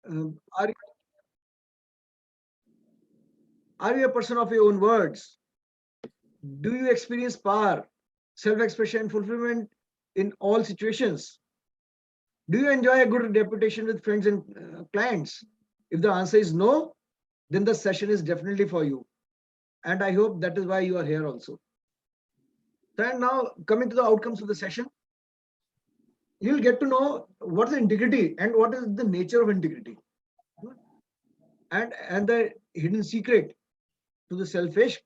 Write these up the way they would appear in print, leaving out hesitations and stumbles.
are you a person of your own words? Do you experience power, self-expression, fulfillment in all situations? Do you enjoy a good reputation with friends and clients? If the answer is no, then the session is definitely for you. And I hope that is why you are here also. And now coming to the outcomes of the session, you'll get to know what is integrity and what is the nature of integrity, and the hidden secret to the selfish.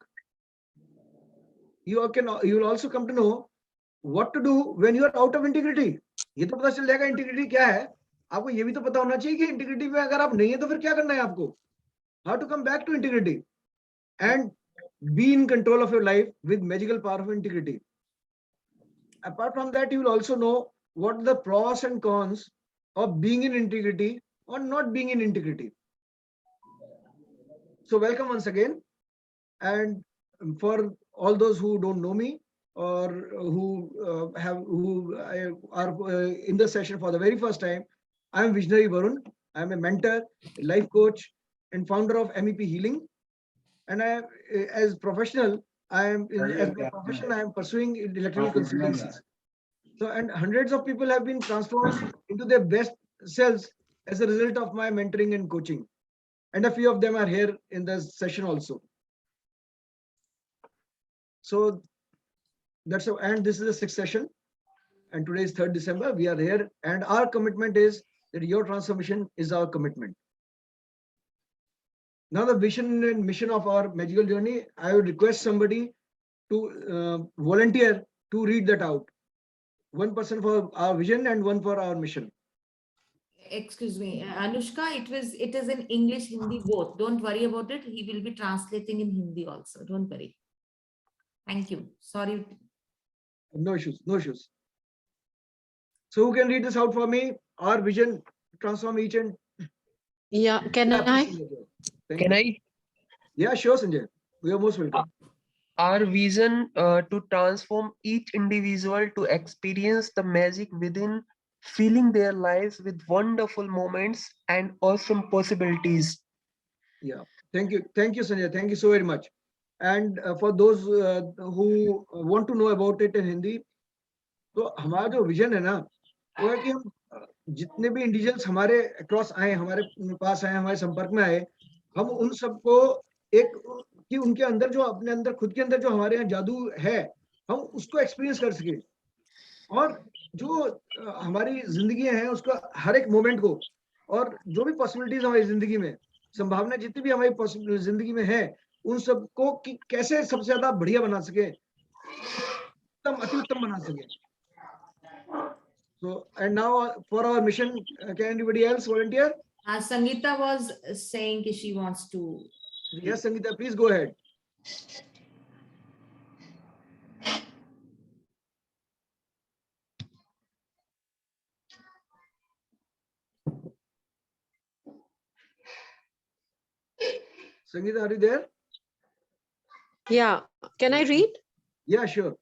You will also come to know what to do when you are out of integrity. ये तो पता चल जाएगा integrity क्या है. आपको ये भी तो पता होना चाहिए कि इंटीग्रिटी में अगर आप नहीं है तो फिर क्या करना है आपको. How to come back to integrity and be in control of your life with magical power of integrity. Apart from that, you will also know what the pros and cons of being in integrity or not being in integrity. So welcome once again. And for all those who don't know me or who are in the session for the very first time, I am Visionary Varun. I am a mentor, a life coach, and founder of MEP Healing. And as professional, I am pursuing electrical consultancies. So, and hundreds of people have been transformed into their best selves as a result of my mentoring and coaching. And a few of them are here in this session also. So that's how, and this is the sixth session, and today is 3rd December. We are here, and our commitment is that your transformation is our commitment. Now, the vision and mission of our magical journey, I would request somebody to volunteer to read that out. One person for our vision and one for our mission. Excuse me, Anushka, it is in English, Hindi, both. Don't worry about it. He will be translating in Hindi also. Don't worry. Thank you. Sorry. No issues, no issues. So who can read this out for me? Our vision, transform each and... Yeah, can I? Can I? Yeah, sure, Sanjay. You are most welcome. Our vision to transform each individual to experience the magic within, filling their lives with wonderful moments and awesome possibilities. Yeah, thank you, Sanjay. Thank you so very much. And for those who want to know about it in Hindi, तो हमारा जो vision है ना, वो है कि हम जितने भी इंडिविजुअल्स हमारे अक्रॉस आए, हमारे पास आए, हमारे संपर्क में आए, हम उन सबको एक कि उनके अंदर जो अपने अंदर खुद के अंदर जो हमारे यहाँ जादू है, हम उसको एक्सपीरियंस कर सके, और जो हमारी जिंदगी है उसका हर एक मोमेंट को, और जो भी पॉसिबिलिटीज हमारी जिंदगी में, संभावना जितनी भी हमारी जिंदगी में है, उन सबको कि कैसे सबसे ज्यादा बढ़िया बना सके, अति उत्तम बना सके. So, and now for our mission, can anybody else volunteer? Sangeeta was saying she wants to. Yes, Sangeeta, please go ahead. Sangeeta, are you there? Yeah, can I read? Yeah, sure.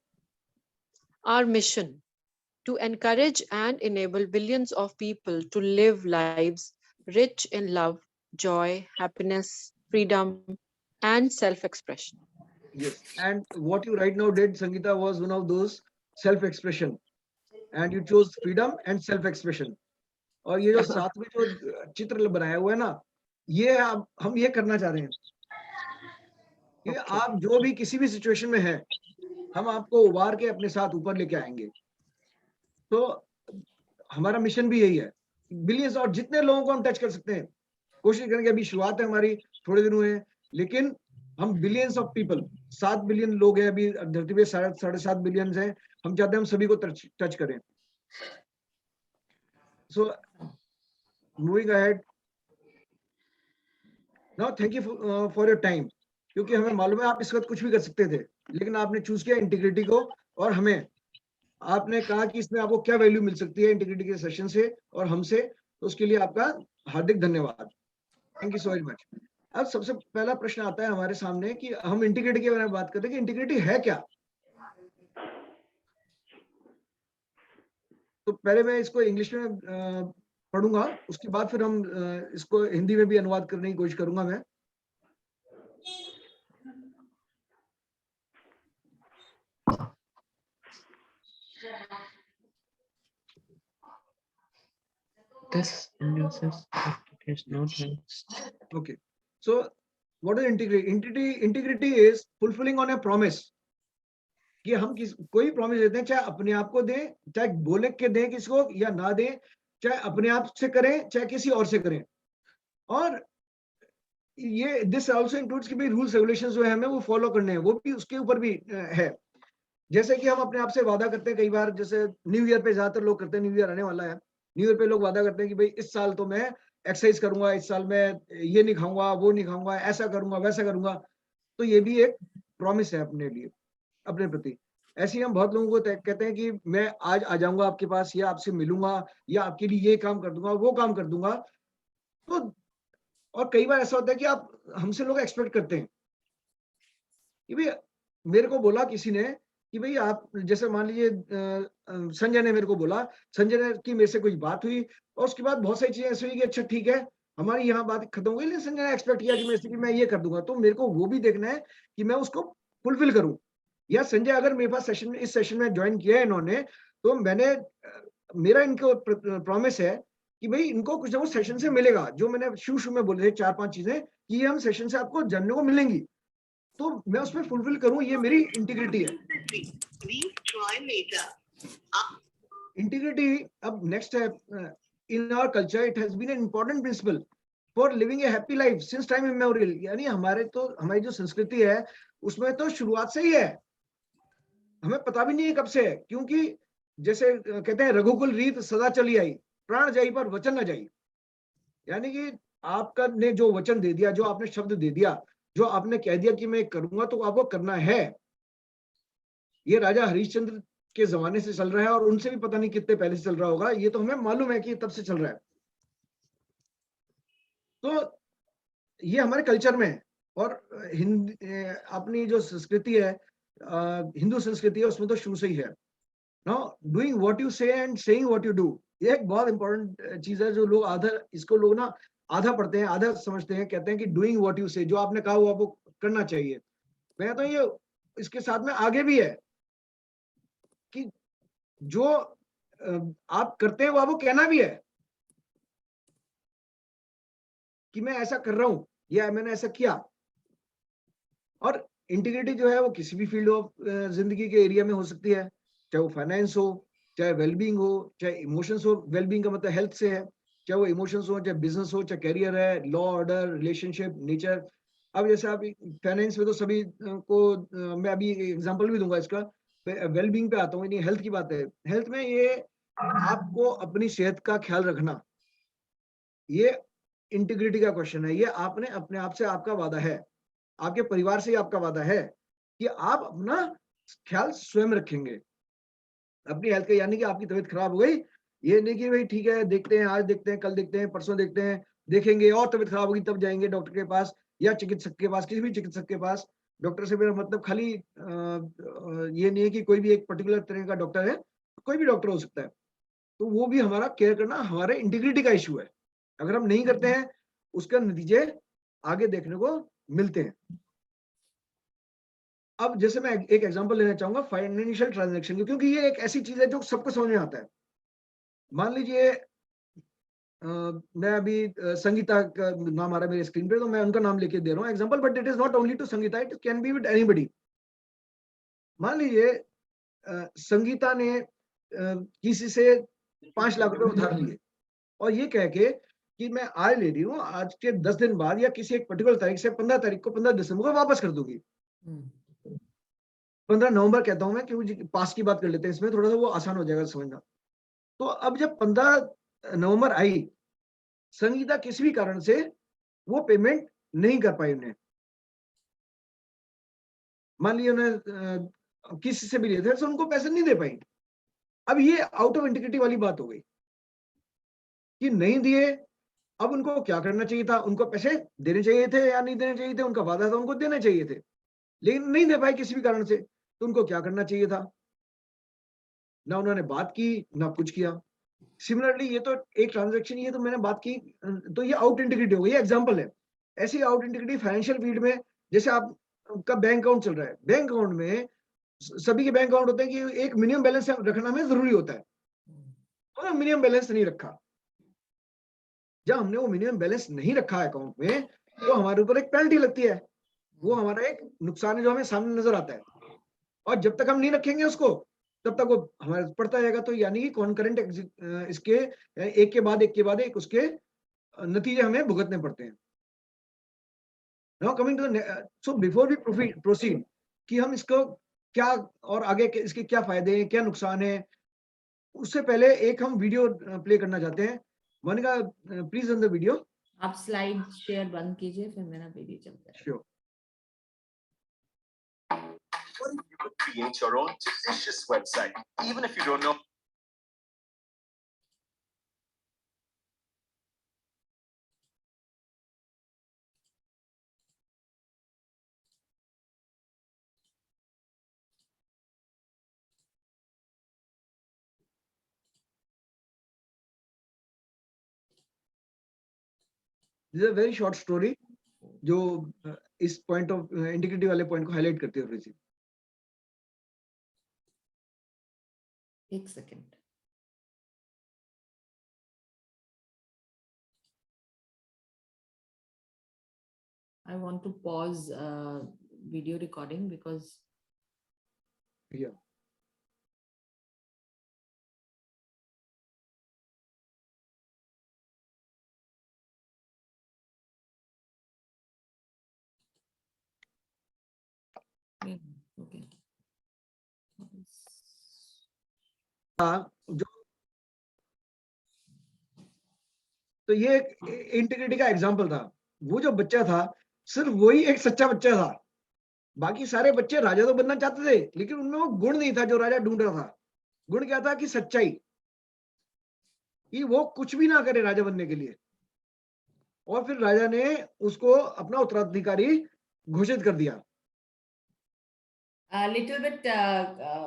Our mission: to encourage and enable billions of people to live lives rich in love, joy, happiness, freedom, and self-expression. Yes, and what you right now did, Sangeeta, was one of those self-expression, and you chose freedom and self-expression. और ये जो साथ में जो चित्र बनाया हुआ है ना, ये हम ये करना चाह रहे हैं कि आप जो भी किसी भी सिचुएशन में हैं, हम आपको उबार के अपने साथ ऊपर लेके आएंगे. तो हमारा मिशन भी यही है, बिलियंस और जितने लोगों को हम टच कर सकते हैं, कोशिश करेंगे. अभी शुरुआत है हमारी, थोड़े दिन हुए हैं, लेकिन हम बिलियंस ऑफ पीपल, 7 बिलियन लोग हैं अभी धरती पे, 7.5 बिलियन हैं. हम चाहते हैं हम सभी को टच करें. So moving ahead now, thank you for your time, क्योंकि हमें मालूम है आप इस वक्त कुछ भी कर सकते थे, लेकिन आपने चूज किया इंटीग्रिटी को, और हमें आपने कहा कि इसमें आपको क्या वैल्यू मिल सकती है इंटीग्रिटी के सेशन से और हमसे, तो उसके लिए आपका हार्दिक धन्यवाद. Thank you so very much. अब सबसे पहला प्रश्न आता है हमारे सामने कि हम इंटीग्रिटी के बारे में बात करते हैं कि इंटीग्रिटी है क्या. तो पहले मैं इसको इंग्लिश में पढ़ूंगा, उसके बाद फिर हम इसको हिंदी में भी अनुवाद करने की कोशिश करूंगा मैं। This induces educational trends. Okay. So what is integrity? Integrity is fulfilling on a promise. कि हम कोई प्रॉमिस देते हैं, चाहे अपने आप को दें, चाहे बोले के दें किसको या ना दें, चाहे अपने आप से करें, चाहे किसी और से करें। और ये दिस आल्सो इंक्लूड्स कि भाई रूल्स रेगुलेशंस जो है हमें वो फॉलो करने हैं, वो भी उसके ऊपर भी है। जैसे कि हम अपने आप से वादा करते हैं कई बार, जैसे न्यू ईयर पे ज्यादातर लोग करते हैं, न्यू ईयर आने वाला है, न्यू ईयर पे लोग वादा करते हैं कि भाई इस साल तो मैं एक्सरसाइज करूंगा, इस साल मैं ये नहीं खाऊंगा, वो नहीं खाऊंगा, ऐसा करूंगा, वैसा करूंगा। तो ये भी एक प्रॉमिस है अपने लिए, अपने प्रति। ऐसे ही हम बहुत लोगों को कहते हैं कि मैं आज आ जाऊंगा आपके पास, या आपसे मिलूंगा, या आपके लिए ये काम कर दूंगा, वो काम कर दूंगा। तो और कई बार ऐसा होता है कि आप हमसे लोग एक्सपेक्ट करते हैं कि भाई मेरे को बोला किसी ने कि भाई आप, जैसे मान लीजिए संजय ने मेरे को बोला, संजय ने की मेरे से कोई बात हुई और उसके बाद बहुत सारी चीजें ऐसी हुई कि अच्छा ठीक है हमारी यहाँ बात खत्म हो गई, लेकिन संजय ने एक्सपेक्ट किया कि मेरे से कि मैं ये कर दूंगा, तो मेरे को वो भी देखना है कि मैं उसको फुलफिल करूं। या संजय अगर मेरे पास सेशन में, इस सेशन में ज्वाइन किया है इन्होंने, तो मैंने मेरा इनको प्रॉमिस है कि भाई इनको कुछ ना कुछ सेशन से मिलेगा, जो मैंने शुरू में बोले थे 4-5 चीजें कि ये हम सेशन से आपको जानने को मिलेंगी, तो मैं उसमें फुलफिल करूं, ये मेरी इंटीग्रिटी है। इंटीग्रिटी अब नेक्स्ट है, in our culture it has been an important principle for living a happy life since time immemorial. यानी हमारी जो संस्कृति है उसमें तो शुरुआत से ही है, हमें पता भी नहीं है कब से है, क्योंकि जैसे कहते हैं रघुकुल रीत सदा चली आई, प्राण जाई पर वचन न जाई। यानी कि आपका ने जो वचन दे दिया, जो आपने शब्द दे दिया, जो आपने कह दिया कि मैं करूंगा, तो आपको करना है। ये राजा हरिश्चंद्र के जमाने से चल रहा है और उनसे भी पता नहीं कितने पहले से चल रहा होगा, ये तो हमें मालूम है कि तब से चल रहा है। तो ये हमारे कल्चर में है। और अपनी जो संस्कृति है, हिंदू संस्कृति है, उसमें तो शुरू से ही है। नाउ डूइंग व्हाट यू से and saying what you do, ये एक बहुत इंपॉर्टेंट चीज है, जो लोग इसको लोग ना आधा पढ़ते हैं, आधा समझते हैं, कहते हैं कि डूइंग व्हाट यू से, जो आपने कहा हुआ वो करना चाहिए। मैं तो ये इसके साथ में आगे भी है कि जो आप करते हैं वो आपको कहना भी है कि मैं ऐसा कर रहा हूं या मैंने ऐसा किया। और इंटीग्रिटी जो है वो किसी भी फील्ड ऑफ जिंदगी के एरिया में हो सकती है, चाहे वो फाइनेंस हो, चाहे वेलबींग हो, चाहे इमोशंस हो। वेलबींग का मतलब हेल्थ से है, चाहे वो इमोशंस हो, चाहे बिजनेस हो, चाहे करियर है, लॉ ऑर्डर, रिलेशनशिप, नेचर। अब जैसे आप फाइनेंस में तो सभी मैं अभी एग्जांपल भी दूंगा इसका। वेलबींग पे आता हूँ, यानी हेल्थ की बात है। हेल्थ में ये आपको अपनी सेहत का ख्याल रखना, ये इंटीग्रिटी का क्वेश्चन है। ये आपने अपने आप से, आपका वादा है, आपके परिवार से आपका वादा है कि आप अपना ख्याल स्वयं रखेंगे अपनी हेल्थ का। यानी कि आपकी तबीयत खराब हो गई, ये नहीं कि भाई ठीक है देखते हैं, आज देखते हैं, कल देखते हैं, परसों देखते हैं, देखेंगे और तबीयत खराब होगी तब जाएंगे डॉक्टर के पास या चिकित्सक के पास, किसी भी चिकित्सक के पास। डॉक्टर से मेरा मतलब खाली ये नहीं है कि कोई भी एक पर्टिकुलर तरह का डॉक्टर है, कोई भी डॉक्टर हो सकता है। तो वो भी हमारा केयर करना हमारे इंटीग्रिटी का इशू है। अगर हम नहीं करते हैं, उसका नतीजे आगे देखने को मिलते हैं। अब जैसे मैं एक एग्जांपल लेना चाहूंगा फाइनेंशियल ट्रांजैक्शन की, क्योंकि ये एक ऐसी चीज है जो सबको समझ में आता है। मान लीजिए मैं अभी संगीता का नाम आ रहा है मेरे स्क्रीन पे, तो मैं उनका नाम लेके दे रहा हूँ example, but it is not only to Sangeeta, it can be with anybody. मान लीजिए संगीता ने किसी से 5 लाख रुपए उधार लिए और ये कह के कि मैं आज ले रही हूँ, आज के 10 दिन बाद या किसी एक पर्टिकुलर तारीख से 15 तारीख को, 15 दिसंबर को वापस कर दूंगी। 15 नवंबर कहता हूं मैं, क्योंकि पास की बात कर लेते हैं, इसमें थोड़ा सा वो आसान हो जाएगा समझना। तो अब जब 15 नवंबर आई, संगीता किसी भी कारण से वो पेमेंट नहीं कर पाई, उन्हें मान लीजिए उन्हें किसी से भी लिए थे, तो उनको पैसे नहीं दे पाई। अब ये आउट ऑफ इंटीग्रिटी वाली बात हो गई कि नहीं दिए। अब उनको क्या करना चाहिए था? उनको पैसे देने चाहिए थे या नहीं देने चाहिए थे? उनका वादा था, उनको देने चाहिए थे, लेकिन नहीं दे पाए किसी भी कारण से, तो उनको क्या करना चाहिए था? ना उन्होंने बात की, ना कुछ किया। सिमिलरली ये तो एक ट्रांजैक्शन, ये तो मैंने बात की, तो ये आउट इंटीग्रिटी हो गई, एग्जांपल है। ऐसी आउट इंटीग्रिटी फाइनेंशियल फील्ड में, जैसे आपका बैंक अकाउंट चल रहा है, बैंक अकाउंट में सभी के बैंक अकाउंट होते हैं कि एक मिनिमम बैलेंस रखना हमें जरूरी होता है, तो मिनिमम बैलेंस नहीं रखा। जब हमने वो मिनिमम बैलेंस नहीं रखा अकाउंट में, तो हमारे ऊपर एक पेनल्टी लगती है, वो हमारा एक नुकसान है जो हमें सामने नजर आता है। और जब तक हम नहीं रखेंगे उसको, तब तक वो हमारे पड़ता जाएगा। तो यानी कि कॉन्करेंट इसके एक के बाद एक उसके नतीजे हमें भुगतने पड़ते हैं। Now coming to, so before we proceed कि हम इसको क्या और आगे इसके क्या फायदे हैं, क्या नुकसान है, उससे पहले एक हम वीडियो प्ले करना चाहते हैं। Monika, please on the video. आप स्लाइड शेयर बंद कीजिए, फिर मेरा वीडियो चलता है। Sure. What if you could create your own delicious website, even if you don't know? This is a very short story जो इस पॉइंट ऑफ इंटीग्रिटी वाले पॉइंट को हाईलाइट करती है थोड़ी सी। एक second. I want to pause video recording because Yeah. okay. जो तो ये इंटीग्रिटी का एग्जांपल था। वो जो बच्चा था, सिर्फ वही एक सच्चा बच्चा था। बाकी सारे बच्चे राजा तो बनना चाहते थे, लेकिन उनमें वो गुण नहीं था जो राजा ढूंढ रहा था। गुण क्या था? कि सच्चाई, कि वो कुछ भी ना करे राजा बनने के लिए। और फिर राजा ने उसको अपना उत्तराधिकारी घोषित कर दिया। लिटिल बिट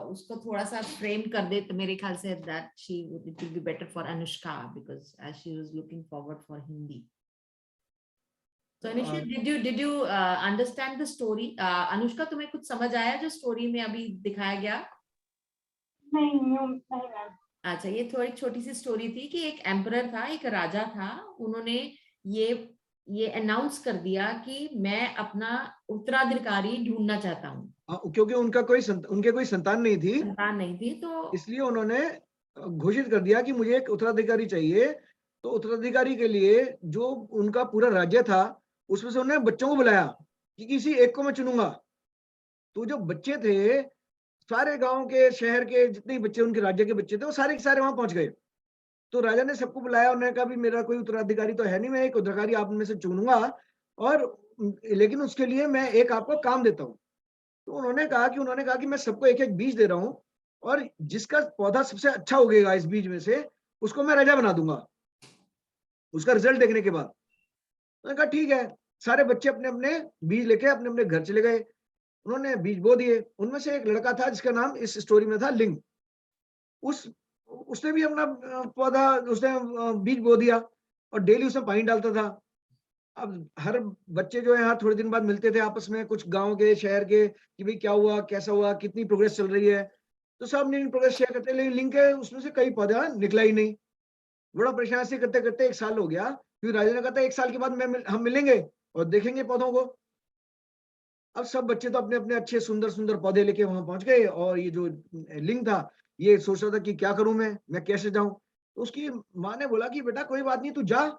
उसको थोड़ा सा फ्रेम कर दे तो मेरे ख्याल से that she it will be better for Anushka because as she was looking forward for Hindi. So Anisha, did you understand the story? Anushka, तुम्हें कुछ समझ आया जो स्टोरी में अभी दिखाया गया? नहीं। अच्छा, ये थोड़ी छोटी सी स्टोरी थी कि एक एम्परर था, एक राजा था, उन्होंने ये अनाउंस कर दिया कि मैं अपना उत्तराधिकारी ढूंढना चाहता हूँ। क्योंकि उनके कोई संतान नहीं थी, संतान नहीं थी, तो इसलिए उन्होंने घोषित कर दिया कि मुझे एक उत्तराधिकारी चाहिए। तो उत्तराधिकारी के लिए जो उनका पूरा राज्य था, उसमें से उन्होंने बच्चों को बुलाया कि किसी एक को मैं चुनूंगा। तो जो बच्चे थे, सारे गांव के, शहर के जितने बच्चे उनके राज्य के बच्चे थे, वो सारे के सारे वहां पहुंच गए। तो राजा ने सबको बुलाया, उन्होंने कहा भी मेरा कोई उत्तराधिकारी तो है नहीं, मैं एक उत्तराधिकारी आप में से चुनूंगा, और लेकिन उसके लिए मैं एक आपको काम देता हूँ। तो उन्होंने कहा कि मैं सबको एक एक बीज दे रहा हूँ, और जिसका पौधा सबसे अच्छा उगेगा इस बीज में से, उसको मैं राजा बना दूंगा उसका रिजल्ट देखने के बाद। उन्होंने कहा ठीक है। सारे बच्चे अपने अपने बीज लेके अपने अपने घर चले गए। उन्होंने बीज बो दिए। उनमें से एक लड़का था जिसका नाम इस स्टोरी में था लिंग। उसने भी अपना पौधा, उसने बीज बो दिया और डेली उसमें पानी डालता था। अब हर बच्चे जो है यहाँ थोड़े दिन बाद मिलते थे आपस में, कुछ गांव के, शहर के, कि भाई क्या हुआ, कैसा हुआ, कितनी प्रोग्रेस चल रही है। तो सब अपनी प्रोग्रेस शेयर करते, लेकिन लिंग के उसमें से कई पौधा निकला ही नहीं। बड़ा परेशान से करते करते 1 साल हो गया। फिर राजा ने कहा था 1 साल के बाद हम मिलेंगे और देखेंगे पौधों को। अब सब बच्चे तो अपने अपने अच्छे सुंदर सुंदर पौधे लेके वहां पहुंच गए, और ये जो लिंग था ये सोच रहा था कि क्या करूं, मैं कैसे जाऊं। तो उसकी माँ ने बोला कि बेटा कोई बात नहीं, तू जा,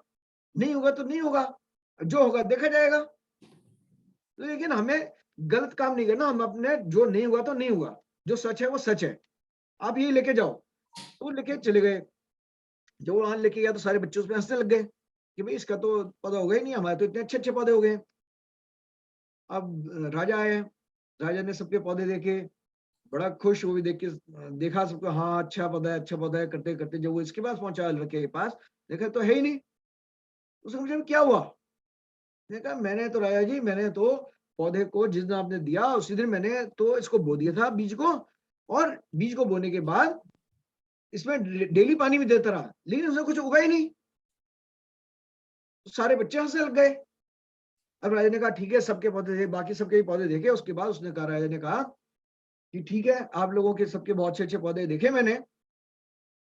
नहीं होगा तो नहीं होगा, जो होगा देखा जाएगा। लेकिन हमें गलत काम नहीं करना, हम अपने जो नहीं हुआ तो नहीं हुआ, जो सच है वो सच है, आप ये लेके जाओ। तो लेके चले गए। जब वो वहां लेके गया तो सारे बच्चे उसमें हंसने लग गए कि भाई इसका तो पौधा हो गया ही नहीं, हमारे तो इतने अच्छे अच्छे पौधे हो गए। अब राजा आए, राजा ने सबके पौधे देखे, बड़ा खुश, वो भी देख के देखा सबको, हाँ अच्छा पौधा है, अच्छा पौधा है, करते करते जब वो इसके पास पहुंचा, लड़के के पास, देखा तो है ही नहीं। उसने पूछा क्या हुआ? मैंने कहा मैंने तो राजा जी, मैंने तो पौधे को जिस दिन आपने दिया उसी दिन मैंने तो इसको बो दिया था बीज को, और बीज को बोने के बाद इसमें डेली पानी भी देता रहा, लेकिन उसने कुछ उगा ही नहीं। तो सारे बच्चे हंसने लग गए। अब राजा ने कहा ठीक है, सबके पौधे थे, बाकी सबके भी पौधे देखे। उसके बाद उसने कहा, राजा ने कहा कि ठीक है, आप लोगों के सबके बहुत अच्छे अच्छे पौधे देखे मैंने।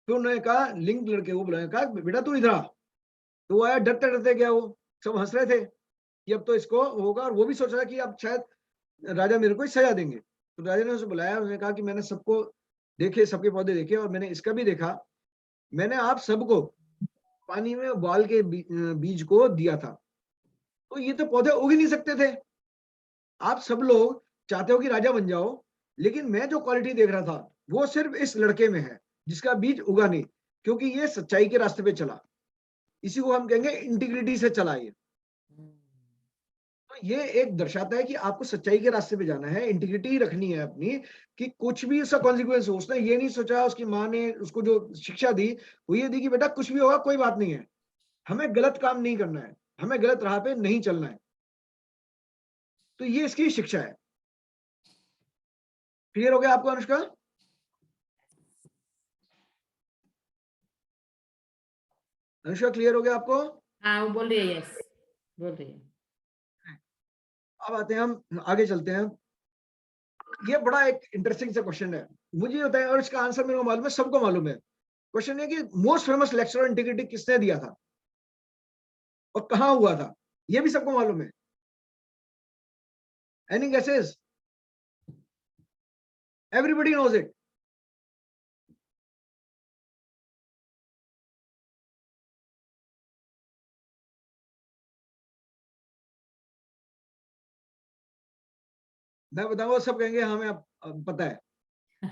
फिर उन्होंने कहा, लिंक लड़के को बुलाया, कहा बेटा तू इधर आ। तो वो आया, डरते डरते गया। वो सब हंस रहे थे कि अब तो इसको होगा, और वो भी सोच रहा कि अब शायद राजा मेरे को ही सजा देंगे। तो राजा ने उसे बुलाया, उसने कहा कि मैंने सबको देखे, सबके पौधे देखे, और मैंने इसका भी देखा। मैंने आप सबको पानी में उबाल के बीज को दिया था, तो ये तो पौधे उग ही नहीं सकते थे। आप सब लोग चाहते हो कि राजा बन जाओ, लेकिन मैं जो क्वालिटी देख रहा था वो सिर्फ इस लड़के में है, जिसका बीज उगा नहीं, क्योंकि ये सच्चाई के रास्ते पे चला। इसी को हम कहेंगे इंटीग्रिटी से चला ये। तो ये एक दर्शाता है कि आपको सच्चाई के रास्ते पे जाना है, इंटीग्रिटी रखनी है अपनी, कि कुछ भी उसका कॉन्सिक्वेंस हो। उसने ये नहीं सोचा, उसकी माँ ने उसको जो शिक्षा दी वो ये दी कि बेटा कुछ भी होगा कोई बात नहीं है, हमें गलत काम नहीं करना है, हमें गलत राह पे नहीं चलना है। तो ये इसकी शिक्षा है। क्लियर हो गया आपको अनुष्का? अनुष्का क्लियर हो गया आपको? हाँ, वो बोल रही है, यस बोल रही है। अब आते हैं, हम आगे चलते हैं। ये बड़ा एक इंटरेस्टिंग सा क्वेश्चन है, मुझे ये बताएं, और इसका आंसर मेरे को मालूम है, सबको मालूम है। क्वेश्चन है कि most famous lecture on integrity किसने दिया था और कहां हुआ था, ये भी सबको मालूम है। Any guesses? Everybody knows it. मैं बताऊंगा, सब कहेंगे हमें अब पता है।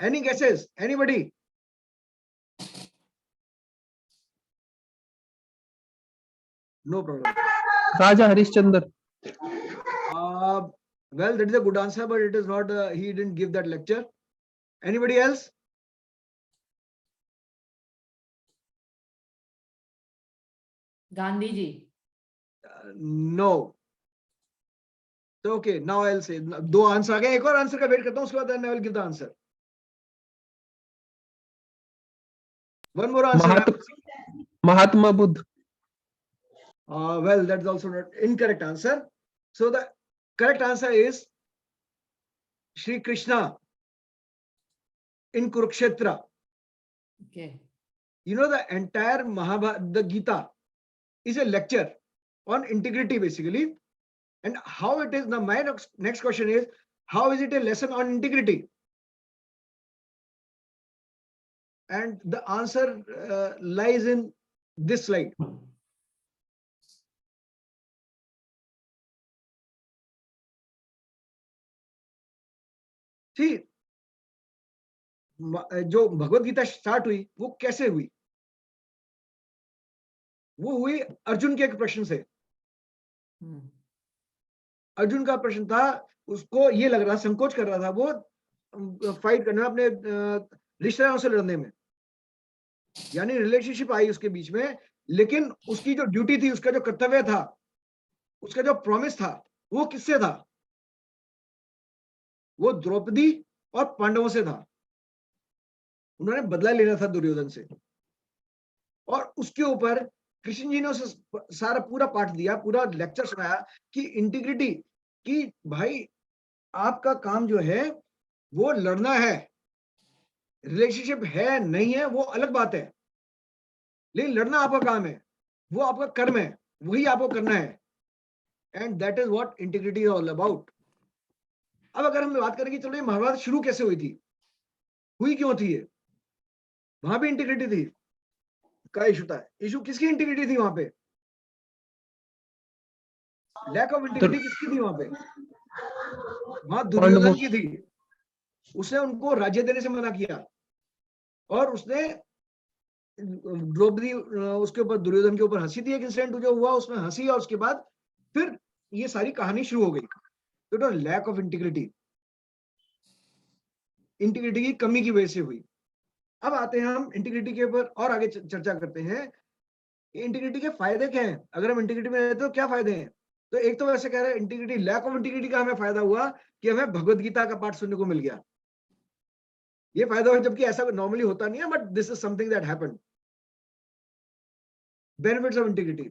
Any guesses? Anybody? No problem. Raja Harishchandra. Well, that is a good answer, but it is not. He didn't give that lecture. Anybody else? Gandhi ji. No. So okay, now I'll say दो answer आ गए, एक और आंसर का वेट करता हूँ, उसके बाद I will give the answer. One more answer. Mahatma Buddha. Well, that's also not incorrect answer. So the correct answer is Shri Krishna in Kurukshetra. Okay. You know, the entire Mahabharata, the Gita, is a lecture on integrity basically. And how it is, now my next question is, how is it a lesson on integrity? And the answer lies in this slide. See, जो Bhagavad Gita start हुई वो कैसे हुई? वो हुई अर्जुन के एक प्रश्न से। अर्जुन का प्रश्न था, उसको ये लग रहा, संकोच कर रहा था वो फाइट करने में, अपने रिश्तेदारों से लड़ने में, यानी रिलेशनशिप आई उसके बीच में, लेकिन उसकी जो ड्यूटी थी, उसका जो कर्तव्य था, उसका जो प्रॉमिस था, वो किससे था? वो द्रौपदी और पांडवों से था। उन्होंने बदला लेना था दुर्योधन से, और उसके ऊपर कृष्ण जी ने उसे सारा पूरा पाठ दिया, पूरा लेक्चर सुनाया कि इंटीग्रिटी, कि भाई आपका काम जो है वो लड़ना है, रिलेशनशिप है नहीं है वो अलग बात है, लेकिन लड़ना आपका काम है, वो आपका कर्म है, वही आपको करना है। And that is what integrity is all about. अब अगर हम बात करें कि चलो ये महाभारत शुरू कैसे हुई थी, हुई क्यों थी ये, वहां भी इंटीग्रिटी थी, का इशू था। इशू किसकी इंटीग्रिटी थी वहां पे? लैक ऑफ इंटीग्रिटी किसकी थी वहां पे? वहां दुर्योधन की थी। उसने उनको राज्य देने से मना किया, और उसने द्रौपदी, उसके ऊपर, दुर्योधन के ऊपर हंसी थी। एक इंसिडेंट जो हुआ उसमें हंसी, और उसके बाद फिर ये सारी कहानी शुरू हो गई। तो लैक ऑफ इंटीग्रिटी, इंटीग्रिटी की कमी की वजह से हुई। अब आते हैं हम इंटीग्रिटी के ऊपर और आगे चर्चा करते हैं। इंटीग्रिटी के फायदे क्या हैं? अगर हम इंटीग्रिटी में रहते तो क्या फायदे हैं? तो एक तो वैसे कह रहे हैं इंटीग्रिटी, लैक ऑफ इंटीग्रिटी का हमें फायदा हुआ कि हमें भगवत गीता का पाठ सुनने को मिल गया। ये फायदा है, जबकि ऐसा नॉर्मली होता नहीं है, but this is something that happened. Benefits of integrity.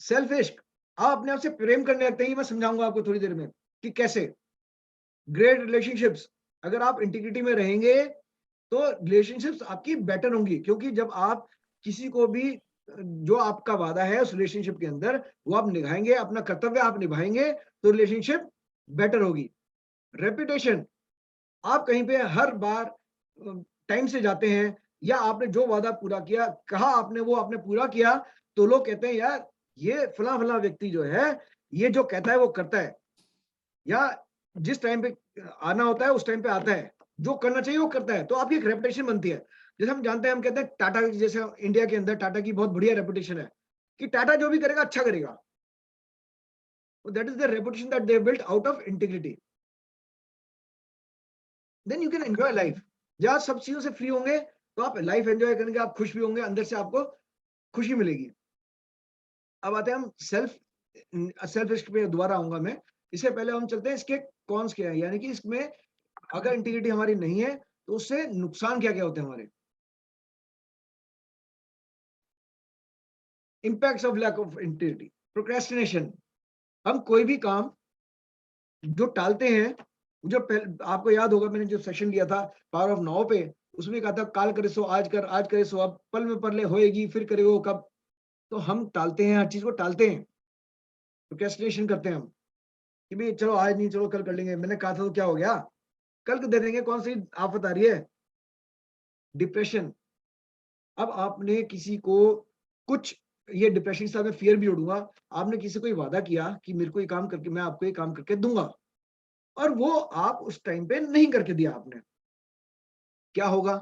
Self इश्क, आप अपने आप से प्रेम करने लगते हैं. मैं समझाऊंगा आपको थोड़ी देर में कि कैसे. ग्रेट रिलेशनशिप्स, अगर आप इंटीग्रिटी में रहेंगे तो रिलेशनशिप्स आपकी बेटर होंगी, क्योंकि जब आप किसी को भी जो आपका वादा है उस रिलेशनशिप के अंदर वो आप निभाएंगे, अपना कर्तव्य आप निभाएंगे, तो रिलेशनशिप बेटर होगी. रेपुटेशन, आप कहीं पे हर बार टाइम से जाते हैं, या आपने जो वादा पूरा किया, कहा आपने, वो आपने पूरा किया, तो लोग कहते हैं यार ये फला फला व्यक्ति जो है, ये जो कहता है वो करता है, या जिस टाइम पे आना होता है उस टाइम पे आता है, जो करना चाहिए वो करता है. तो आपकी एक रेपुटेशन बनती है. जैसे हम जानते हैं, हम कहते हैं टाटा, जैसे इंडिया के अंदर टाटा की बहुत बढ़िया रेपुटेशन है कि टाटा जो भी करेगा अच्छा करेगा. That is the reputation that they built out of integrity. Then you can enjoy life. जब आप सब चीजों से फ्री होंगे तो आप लाइफ एंजॉय करेंगे, आप खुश भी होंगे, अंदर से आपको खुशी मिलेगी. अब आते हैं हम सेल्फ रिस्क पे दोबारा आऊंगा मैं. इससे पहले हम चलते हैं इसके कॉन्स क्या है, यानी कि इसमें अगर इंटीग्रिटी हमारी नहीं है तो उससे नुकसान क्या क्या होते हैं हमारे. Impacts of lack of integrity. Procrastination, हम कोई भी काम जो टालते हैं, जो आपको याद होगा मैंने जो सेशन लिया था पावर ऑफ नाउ पे, उसमें कहा था काल करे सो आज कर, आज करे सो अब, पल में परले होएगी, फिर करे वो कब. तो हम टालते हैं, हर चीज को टालते हैं, प्रोक्रेस्टिनेशन करते हैं हम कि भाई चलो आज नहीं, चलो कल कर लेंगे. मैंने कहा था तो क्या हो गया, कल दे देंगे. कौन सी आफत आ रही है, डिप्रेशन. अब आपने किसी को कुछ, ये डिप्रेशन के साथ में फियर भी जोड़ूंगा, आपने किसी को वादा किया कि मेरे को ये काम करके, मैं आपको ये काम करके दूंगा, और वो आप उस टाइम पे नहीं करके दिया आपने, क्या होगा,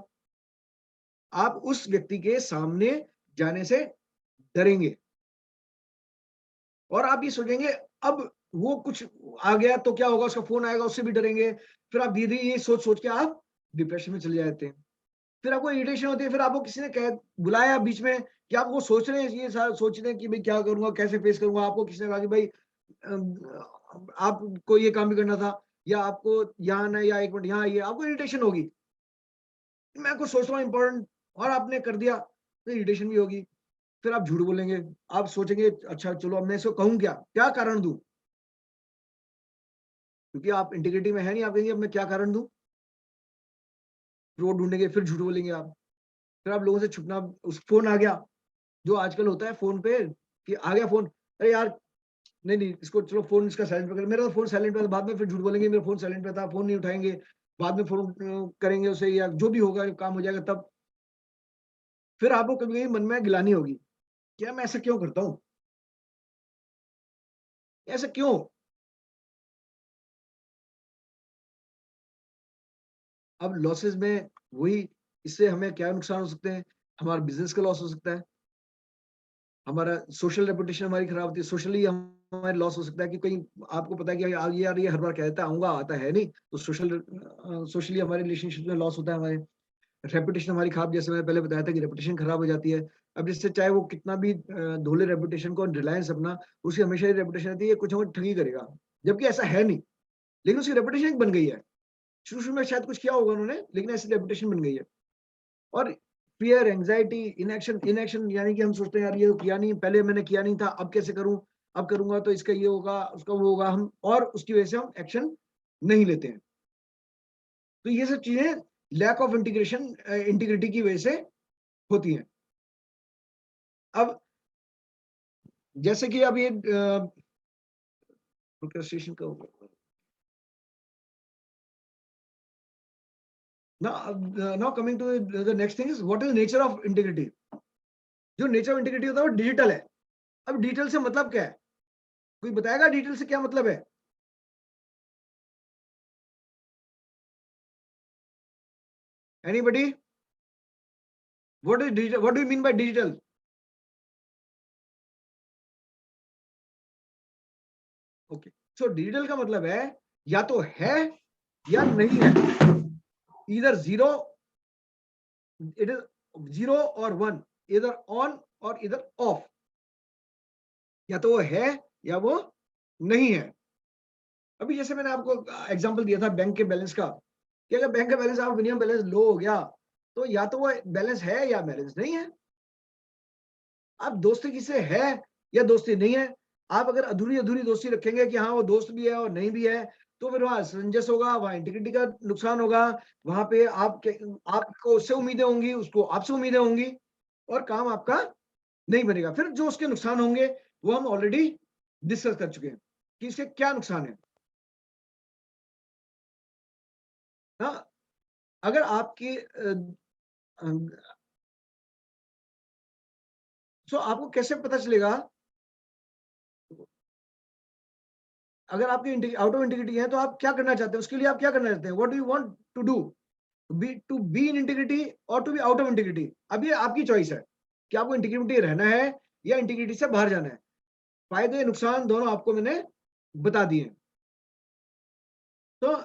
आप उस व्यक्ति के सामने जाने से डरेंगे, और आप ये सोचेंगे अब वो कुछ आ गया तो क्या होगा, उसका फोन आएगा, उससे भी डरेंगे. फिर आप धीरे ये सोच सोच के आप डिप्रेशन में चले जाते हैं. फिर आपको इरिटेशन होती है, फिर आपको किसी ने कह बुलाया बीच में कि आप वो सोच रहे हैं, ये सारा सोच रहे हैं कि भाई क्या करूंगा, कैसे फेस करूंगा. आपको किसी ने कहा कि भाई आपको ये काम भी करना था, या आपको यहाँ आना है, या 1 मिनट यहाँ आइए, आपको इरिटेशन होगी. मैं कुछ सोच रहा हूँ इंपॉर्टेंट और आपने कर दिया तो इरिटेशन भी होगी. फिर आप झूठ बोलेंगे, आप सोचेंगे अच्छा चलो अब मैं इसको कहूँ क्या, क्या कारण दूं, क्योंकि आप इंटीग्रिटी में है नहीं. आप कहेंगे अब मैं क्या कारण दूं, रोड ढूंढेंगे, फिर झूठ बोलेंगे आप. फिर आप लोगों से छुपना, उस फोन आ गया जो आजकल होता है फोन पे कि आ गया फोन, अरे यार नहीं नहीं इसको चलो फोन इसका साइलेंट पे कर, मेरा तो फोन साइलेंट पे था. बाद में फिर झूठ बोलेंगे मेरा फोन साइलेंट पे था, फोन नहीं उठाएंगे, बाद में फोन करेंगे उसे, या जो भी होगा काम हो जाएगा तब. फिर आपको कभी कभी मन में गिलानी होगी, क्या मैं ऐसा क्यों करता हूँ, ऐसा क्यों. अब लॉसेस में वही, इससे हमें क्या नुकसान हो सकते हैं, हमारा बिजनेस का लॉस हो सकता है, हमारा सोशल रेपुटेशन हमारी खराब होती है, सोशली हमारे लॉस हो सकता है कि कहीं आपको पता है कि यार ये हर बार कहता है आऊंगा, आता है नहीं, तो सोशली हमारे रिलेशनशिप में लॉस होता है. हमारे रेपुटेशन हमारी खराब, जैसे मैंने पहले बताया था कि रेपुटेशन खराब हो जाती है. अब जिससे चाहे वो कितना भी धोले रेपुटेशन को, रिलायंस अपना, उसकी हमेशा ही रेपुटेशन रहती है कुछ ना कुछ ठगी करेगा, जबकि ऐसा है नहीं, लेकिन उसकी रेपुटेशन बन गई है. शुरू शुरू में शायद कुछ किया होगा उन्होंने, लेकिन ऐसी रेपुटेशन बन गई है. और फियर, एंजाइटी, इनएक्शन. इनएक्शन यानी कि हम सोचते हैं यार ये तो किया नहीं, पहले मैंने किया नहीं था, अब कैसे करूं, अब करूंगा तो इसका ये होगा, उसका वो होगा, हम और उसकी वजह से हम एक्शन नहीं लेते हैं. तो ये सब चीजें लैक ऑफ इंटीग्रेशन, इंटीग्रिटी की वजह से होती हैं. अब जैसे कि अब ये प्रोक्रेस्टिनेशन का होगा now coming to the next thing is what is nature of integrity. जो नेचर ऑफ इंटीग्रिटी होता है वो डिजिटल है. अब डिजिटल से मतलब क्या है, कोई बताएगा डिजिटल से क्या मतलब है. Anybody, what is digital, what do you mean by digital. Okay, so digital का मतलब है या तो है या नहीं है, इधर जीरो, इट इज 0 और 1, इधर ऑन और इधर ऑफ, या तो वो है या वो नहीं है. अभी जैसे मैंने आपको एग्जांपल दिया था बैंक के बैलेंस का, कि अगर बैंक का बैलेंस आप मिनिमम बैलेंस लो हो गया तो या तो वो बैलेंस है या बैलेंस नहीं है। आप दोस्ती किससे है या दोस्ती नहीं है। आप अगर अधूरी अधूरी दोस्ती रखेंगे कि हाँ वो दोस्त भी है और नहीं भी है, तो फिर वहां असमंजस होगा, वहां इंटीग्रिटी का नुकसान होगा, वहां पे आपको उससे उम्मीदें होंगी, उसको आपसे उम्मीदें होंगी, और काम आपका नहीं बनेगा। फिर जो उसके नुकसान होंगे वो हम ऑलरेडी डिस्कस कर चुके हैं कि इसके क्या नुकसान है। हाँ, अगर आपकी सो आपको कैसे पता चलेगा अगर आपकी आउट ऑफ इंटीग्रिटी है, तो आप क्या करना चाहते हैं, उसके लिए आप क्या करना चाहते हैं, what do you want to do, to be in integrity और to be out of integrity. अब ये आपकी चॉइस है कि आपको इंटीग्रिटी रहना है या इंटीग्रिटी से बाहर जाना है। फायदे नुकसान दोनों आपको मैंने बता दिए। तो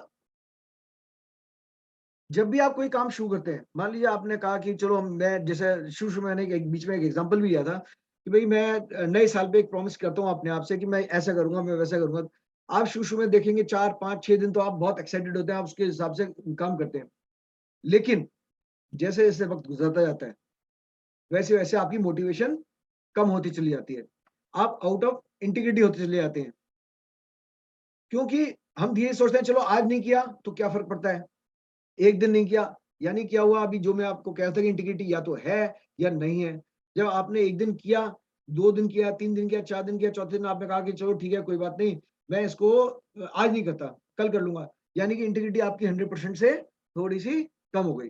जब भी आप कोई काम शुरू करते हैं, मान लीजिए आपने कहा कि चलो मैं जैसे शुरू मैंने एक बीच में एक एग्जांपल भी दिया था कि भाई मैं नए साल पे एक प्रॉमिस करता हूँ अपने आप से कि मैं ऐसा करूंगा, मैं वैसा करूंगा। आप शुरू में देखेंगे 4 5 6 दिन तो आप बहुत एक्साइटेड होते हैं, आप उसके हिसाब से काम करते हैं। लेकिन जैसे जैसे वक्त गुजरता जाता है, वैसे वैसे आपकी मोटिवेशन कम होती चली जाती है, आप आउट ऑफ इंटीग्रिटी होते चले जाते हैं। क्योंकि हम धीरे सोचते हैं चलो आज नहीं किया तो क्या फर्क पड़ता है, एक दिन नहीं किया यानी क्या हुआ। अभी जो मैं आपको कह रहा था कि इंटीग्रिटी या तो है या नहीं है। जब आपने एक दिन किया, 2 दिन किया, 3 दिन किया, 4 दिन किया, चौथे दिन आपने कहा कि चलो ठीक है कोई बात नहीं, मैं इसको आज नहीं करता, कल कर लूंगा, यानी कि इंटीग्रिटी आपकी 100% से थोड़ी सी कम हो गई।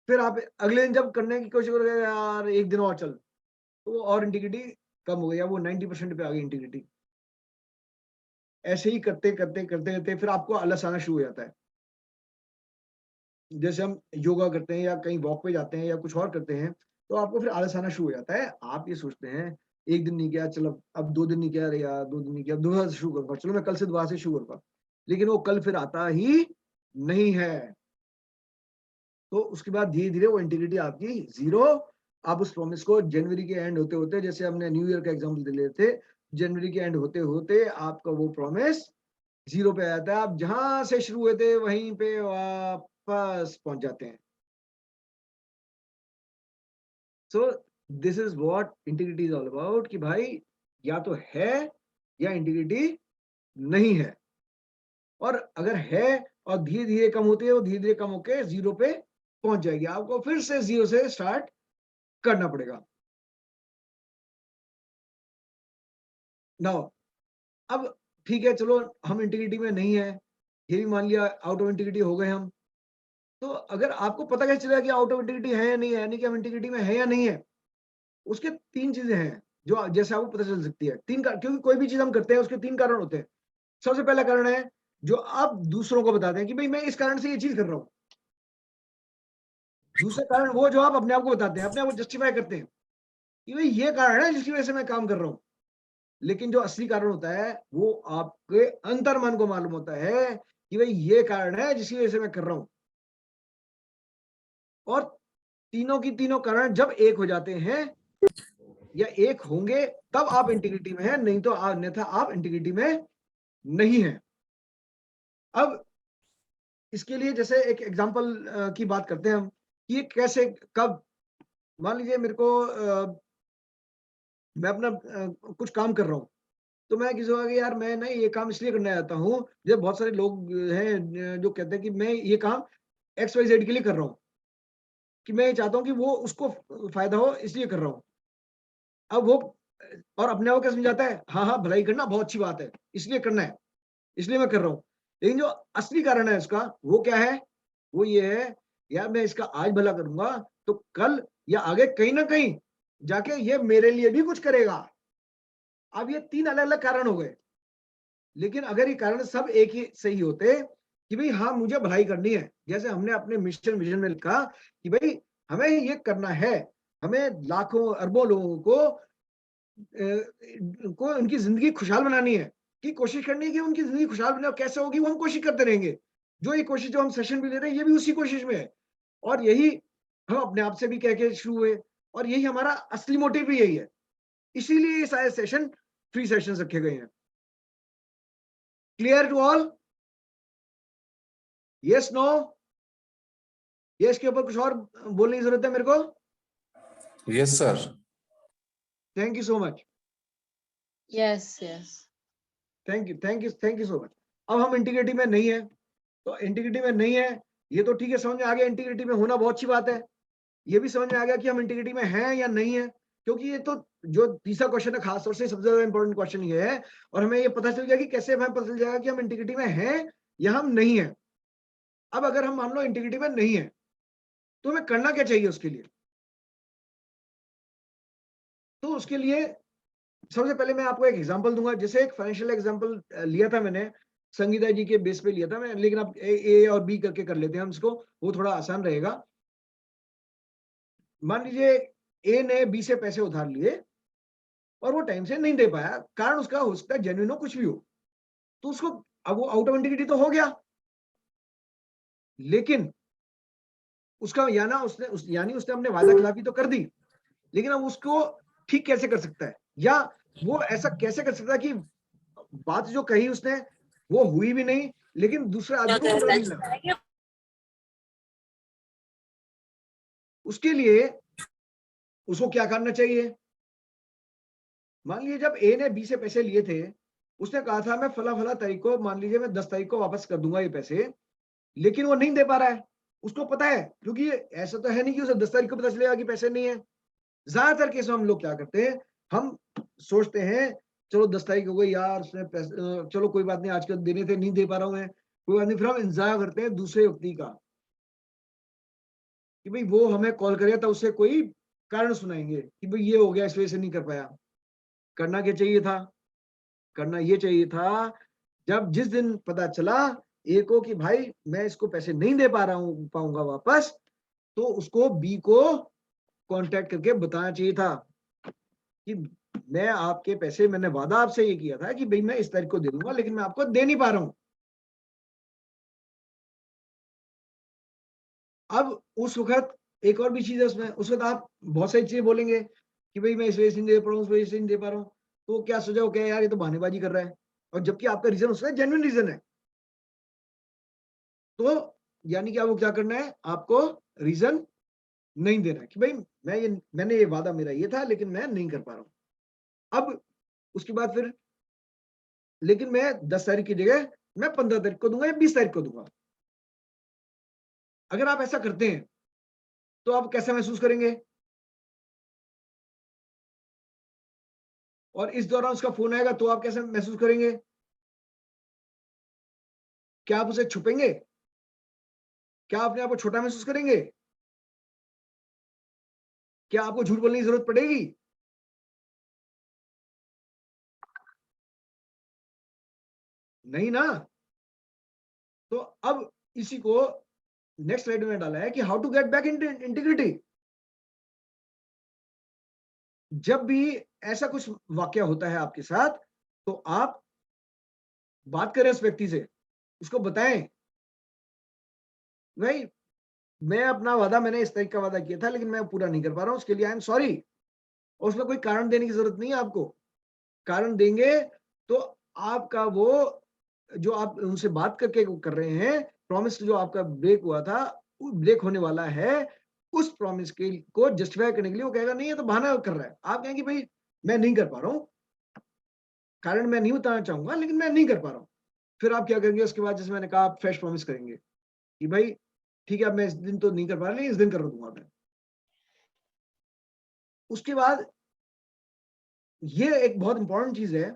फिर आप अगले दिन जब करने की कोशिश करोगे यार एक दिन और चल, तो वो और इंटीग्रिटी कम हो गई, या वो 90% पे आ गई इंटीग्रिटी। ऐसे ही करते करते करते करते फिर आपको आलस आना शुरू हो जाता है। जैसे हम योगा करते हैं या कहीं वॉक पे जाते हैं या कुछ और करते हैं, तो आपको फिर आलस आना शुरू हो जाता है। आप ये सोचते हैं एक दिन नहीं किया, चलो अब 2 दिन नहीं किया, अरे यार 2 दिन नहीं किया, दोबारा से शुरू करूंगा, चलो मैं कल से दोबारा से शुरू करूंगा। लेकिन वो कल फिर आता ही नहीं है। तो उसके बाद धीरे धीरे वो इंटीग्रिटी आपकी जीरो। आप उस प्रॉमिस को जनवरी के एंड होते होते, जैसे हमने न्यू ईयर का एग्जाम्पल दे लेते थे, जनवरी के एंड होते होते आपका वो प्रॉमिस जीरो पे आ जाता है। आप जहां से शुरू हुए थे वहीं पे वापस पहुंच जाते हैं। So this is what integrity is all about कि भाई या तो है या इंटीग्रिटी नहीं है। और अगर है और धीरे धीरे कम होती है, वो धीरे धीरे कम होकर जीरो पे पहुंच जाएगी, आपको फिर से जीरो से स्टार्ट करना पड़ेगा। नाउ अब ठीक है, चलो हम इंटीग्रिटी में नहीं है, ये भी मान लिया आउट ऑफ इंटीग्रिटी हो गए हम। तो अगर आपको पता कैसे चलेगा कि आउट ऑफ इंटीग्रिटी है या नहीं है, यानी कि हम इंटीग्रिटी में है या नहीं है, उसके 3 चीजें हैं जो जैसे आपको पता चल सकती है। क्योंकि कोई भी चीज हम करते हैं उसके 3 कारण होते हैं। सबसे पहला कारण है जो आप दूसरों को बताते हैं कि भाई मैं इस कारण से ये चीज कर रहा हूँ। दूसरा कारण वो जो आप अपने आप को बताते हैं, अपने आप को जस्टिफाई करते हैं कि भाई ये कारण है जिसकी वजह से मैं काम कर रहा हूँ। लेकिन जो असली कारण होता है वो आपके अंतर्मन को मालूम होता है कि भाई ये कारण है जिसकी वजह से मैं कर रहा हूँ। और तीनों की तीनों कारण जब एक हो जाते हैं या एक होंगे तब आप इंटीग्रिटी में हैं, नहीं तो अन्यथा आप इंटीग्रिटी में नहीं है। अब इसके लिए जैसे एक एग्जांपल की बात करते हैं हम कि ये कैसे कब। मान लीजिए मेरे को मैं अपना कुछ काम कर रहा हूँ, तो मैं किसी को यार मैं ना ये काम इसलिए करना चाहता हूँ। जब बहुत सारे लोग हैं जो कहते हैं कि मैं ये काम XYZ के लिए कर रहा हूँ, कि मैं ये चाहता हूँ कि वो उसको फायदा हो इसलिए कर रहा हूँ। अब वो और अपने आप को क्या समझाता है, हाँ हाँ भलाई करना बहुत अच्छी बात है, इसलिए करना है, इसलिए मैं कर रहा हूँ। लेकिन जो असली कारण है उसका वो क्या है, वो ये है यार मैं इसका आज भला करूंगा तो कल या आगे कहीं ना कहीं जाके ये मेरे लिए भी कुछ करेगा। अब ये 3 अलग अलग कारण हो गए। लेकिन अगर ये कारण सब एक ही सही होते कि भाई हाँ मुझे भलाई करनी है, जैसे हमने अपने मिशन विजन में लिखा कि भाई हमें ये करना है, हमें लाखों अरबों लोगों को उनकी जिंदगी खुशहाल बनानी है, कि कोशिश करनी है कि उनकी जिंदगी खुशहाल बने। कैसे होगी वो हम कोशिश करते रहेंगे। जो ये कोशिश जो हम सेशन भी ले रहे हैं ये भी उसी कोशिश में है। और यही हम अपने आप से भी कह के शुरू हुए, और यही हमारा असली मोटिव भी यही है। इसीलिए ये सारे सेशन फ्री सेशंस रखे गए हैं। Clear to all? Yes no, ये इसके ऊपर कुछ और बोलने की जरूरत है मेरे को? Yes, sir. Thank you so much, Yes, yes. Thank you so much. अब हम इंटीग्रिटी में नहीं है, तो इंटीग्रिटी में नहीं है, ये तो ठीक है, समझ में आ गया। इंटीग्रिटी में होना बहुत अच्छी बात है। ये भी समझ में आ गया कि हम इंटीग्रिटी में हैं या नहीं है, क्योंकि ये तो जो तीसरा क्वेश्चन है खासतौर से सबसे ज्यादा इंपॉर्टेंट क्वेश्चन ये है, और हमें ये पता चल गया कि कैसे हमें पता चल जाएगा कि हम इंटीग्रिटी में हैं या हम नहीं है। अब अगर हम मान लो इंटीग्रिटी में नहीं है, तो हमें करना क्या चाहिए उसके लिए? तो उसके लिए सबसे पहले मैं आपको एक एग्जांपल दूंगा, जैसे एक फाइनेंशियल एग्जांपल लिया था मैंने संगीता जी के बेस पे लिया था मैं, लेकिन अब ए और बी करके कर लेते हैं हम इसको, वो थोड़ा आसान रहेगा। मान लीजिए ए ने बी से पैसे उधार लिए और वो टाइम से नहीं दे पाया, कारण उसका हो सकता है जेन्युइन हो, कुछ भी हो, तो उसको अब वो आउट ऑफ इंटीग्रिटी तो हो गया, लेकिन उसका यानी उसने अपने वादा खिलाफी तो कर दी, लेकिन अब उसको ठीक कैसे कर सकता है, या वो ऐसा कैसे कर सकता है कि बात जो कही उसने वो हुई भी नहीं, लेकिन दूसरे आदमी को बुरा नहीं लगा। उसके लिए उसको क्या करना चाहिए? मान लीजिए जब ए ने बी से पैसे लिए थे, उसने कहा था मैं फला फला तारीख को, मान लीजिए मैं 10 तारीख को वापस कर दूंगा ये पैसे, लेकिन वो नहीं दे पा रहा है, उसको पता है, क्योंकि ऐसा तो है नहीं कि उसे 10 तारीख को पता चलेगा कि पैसे नहीं है। ज्यादातर केस में हम लोग क्या करते हैं, हम सोचते हैं चलो 10 तारीख हो गई यार, उसने पैसे, चलो कोई बात नहीं, आजकल देने थे, नहीं दे पा रहा हूं मैं, कोई बात नहीं, फिर हम इंतजार करते हैं दूसरे व्यक्ति का कि भाई वो हमें कॉल करेगा, तो उससे कोई कारण सुनाएंगे कि भाई ये हो गया इस वजह से नहीं कर पाया। करना क्या चाहिए था? करना ये चाहिए था, जब जिस दिन पता चला ए को कि भाई मैं इसको पैसे नहीं दे पा रहा हूं पाऊंगा वापस, तो उसको बी को कांटेक्ट करके बताना चाहिए था कि मैं आपके पैसे, मैंने वादा आपसे ये किया था कि भाई मैं इस तारीख को दे दूंगा, लेकिन मैं आपको दे नहीं पा रहा हूं। अब उस वक्त एक और भी चीज है उसमें, उस वक्त आप बहुत सारी चीजें बोलेंगे कि भाई मैं इस वजह से नहीं दे पा रहा हूँ, उस वजह से नहीं दे पा रहा हूँ, तो क्या सोचा, क्या यार ये तो बहानेबाजी कर रहा है, और जबकि आपका रीजन उसका जेन्युइन रीजन है। तो यानी कि आपको क्या करना है, आपको रीजन नहीं देना है कि भाई मैंने ये वादा मेरा ये था, लेकिन मैं नहीं कर पा रहा हूँ। अब उसके बाद फिर, लेकिन मैं 10 तारीख की जगह मैं 15 तारीख को दूंगा या 20 तारीख को दूंगा। अगर आप ऐसा करते हैं तो आप कैसा महसूस करेंगे? और इस दौरान उसका फोन आएगा तो आप कैसे महसूस करेंगे? क्या आप उसे छुपेंगे? क्या अपने आप को छोटा महसूस करेंगे? क्या आपको झूठ बोलने की जरूरत पड़ेगी? नहीं ना। तो अब इसी को नेक्स्ट स्लाइड में डाला है कि how to get back integrity. जब भी ऐसा कुछ वाकया होता है आपके साथ, तो आप बात करें उस व्यक्ति से, उसको बताएं भाई मैं अपना वादा, मैंने इस तारीख का वादा किया था, लेकिन मैं पूरा नहीं कर पा रहा हूं, उसके लिए आई एम सॉरी। और उसमें कोई कारण देने की जरूरत नहीं है आपको। कारण देंगे तो आपका वो जो आप उनसे बात करके कर रहे हैं, प्रॉमिस जो आपका ब्रेक हुआ था, ब्रेक होने वाला है, उस प्रॉमिस के को जस्टिफाई करने के लिए वो कहेगा नहीं, ये तो बहाना कर रहा है। आप कहेंगे भाई मैं नहीं कर पा रहा हूँ, कारण मैं नहीं बताना चाहूंगा, लेकिन मैं नहीं कर पा रहा हूँ। फिर आप क्या करेंगे उसके बाद? जैसे मैंने कहा, आप फ्रेश प्रॉमिस करेंगे कि भाई ठीक है, अब मैं इस दिन तो नहीं कर पा रहा, लेकिन इस दिन कर दूंगा मैं। उसके बाद ये एक बहुत इंपॉर्टेंट चीज है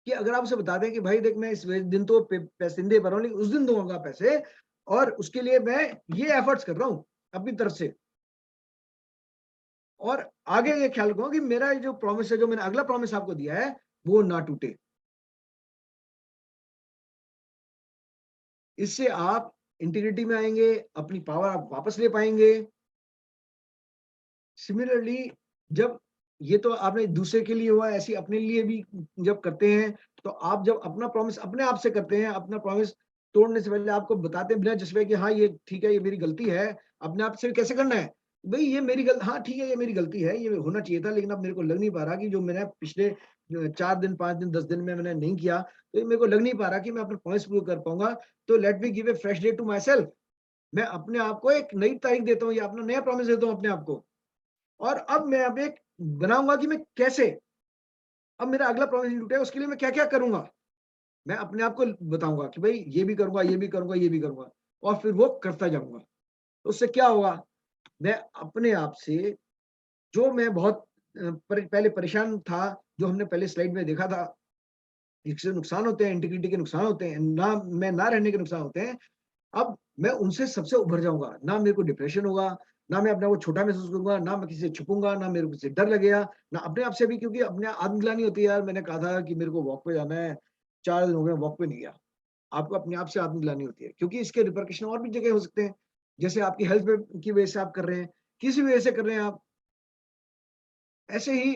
कि अगर आप उसे बता दें कि भाई देख मैं इस दिन तो पैसे नहीं दे पा रहा हूँ, लेकिन उस दिन दूंगा पैसे, और उसके लिए मैं ये एफर्ट्स कर रहा हूँ अपनी तरफ से, और आगे ये ख्याल रखूंगा कि मेरा जो प्रॉमिस है, जो मैंने अगला प्रॉमिस आपको दिया है, वो ना टूटे। इससे आप इंटीग्रिटी में आएंगे, अपनी पावर आप वापस ले पाएंगे। सिमिलरली जब ये तो आपने दूसरे के लिए हुआ, ऐसी अपने लिए भी जब करते हैं, तो आप जब अपना प्रॉमिस अपने आप से करते हैं, अपना प्रॉमिस तोड़ने से पहले आपको बताते हैं बिना जज्बे कि हाँ ये ठीक है, ये मेरी गलती है। अपने आप से कैसे करना है, भाई ये मेरी गलती, हाँ ठीक है ये मेरी गलती है, ये होना चाहिए था, लेकिन अब मेरे को लग नहीं पा रहा कि जो मैंने पिछले 4 दिन 5 दिन 10 दिन में मैंने नहीं किया, तो ये मेरे को लग नहीं पा रहा कि मैं अपना प्रॉमिस पूरा कर पाऊंगा। तो let me give a fresh day to myself, मैं अपने आप को एक नई तारीख देता हूँ या अपना नया प्रॉमिस देता हूँ अपने आप को, और अब मैं अब एक बनाऊंगा कि मैं कैसे, अब मेरा अगला प्रॉमिस नहीं टूटेगा, उसके लिए मैं क्या क्या करूंगा, मैं अपने आप को बताऊंगा कि भाई ये भी करूंगा, ये भी करूंगा, ये भी करूंगा, और फिर वो करता जाऊंगा। तो उससे क्या होगा, मैं अपने आप से, जो मैं बहुत पहले परेशान था, जो हमने पहले स्लाइड में देखा था, इससे नुकसान होते हैं, इंटीग्रिटी के नुकसान होते हैं, ना रहने के नुकसान होते हैं, अब मैं उनसे सबसे उभर जाऊंगा। ना मेरे को डिप्रेशन होगा, ना मैं अपने आप को छोटा महसूस करूंगा, ना मैं किसी से छुपूंगा, ना मेरे को किसी से डर लगेगा, ना अपने आप से भी, क्योंकि अपने आत्मग्लानि होती है यार। मैंने कहा था कि मेरे को वॉक पे जाना है, 4 दिन हो गए वॉक पे नहीं गया। आपको अपने आप से आत्मग्लानि होती है, क्योंकि इसके रिपरकशन और भी जगह हो सकते हैं, जैसे आपकी हेल्थ पे की वजह से आप कर रहे हैं, किसी वजह से कर रहे हैं आप, ऐसे ही।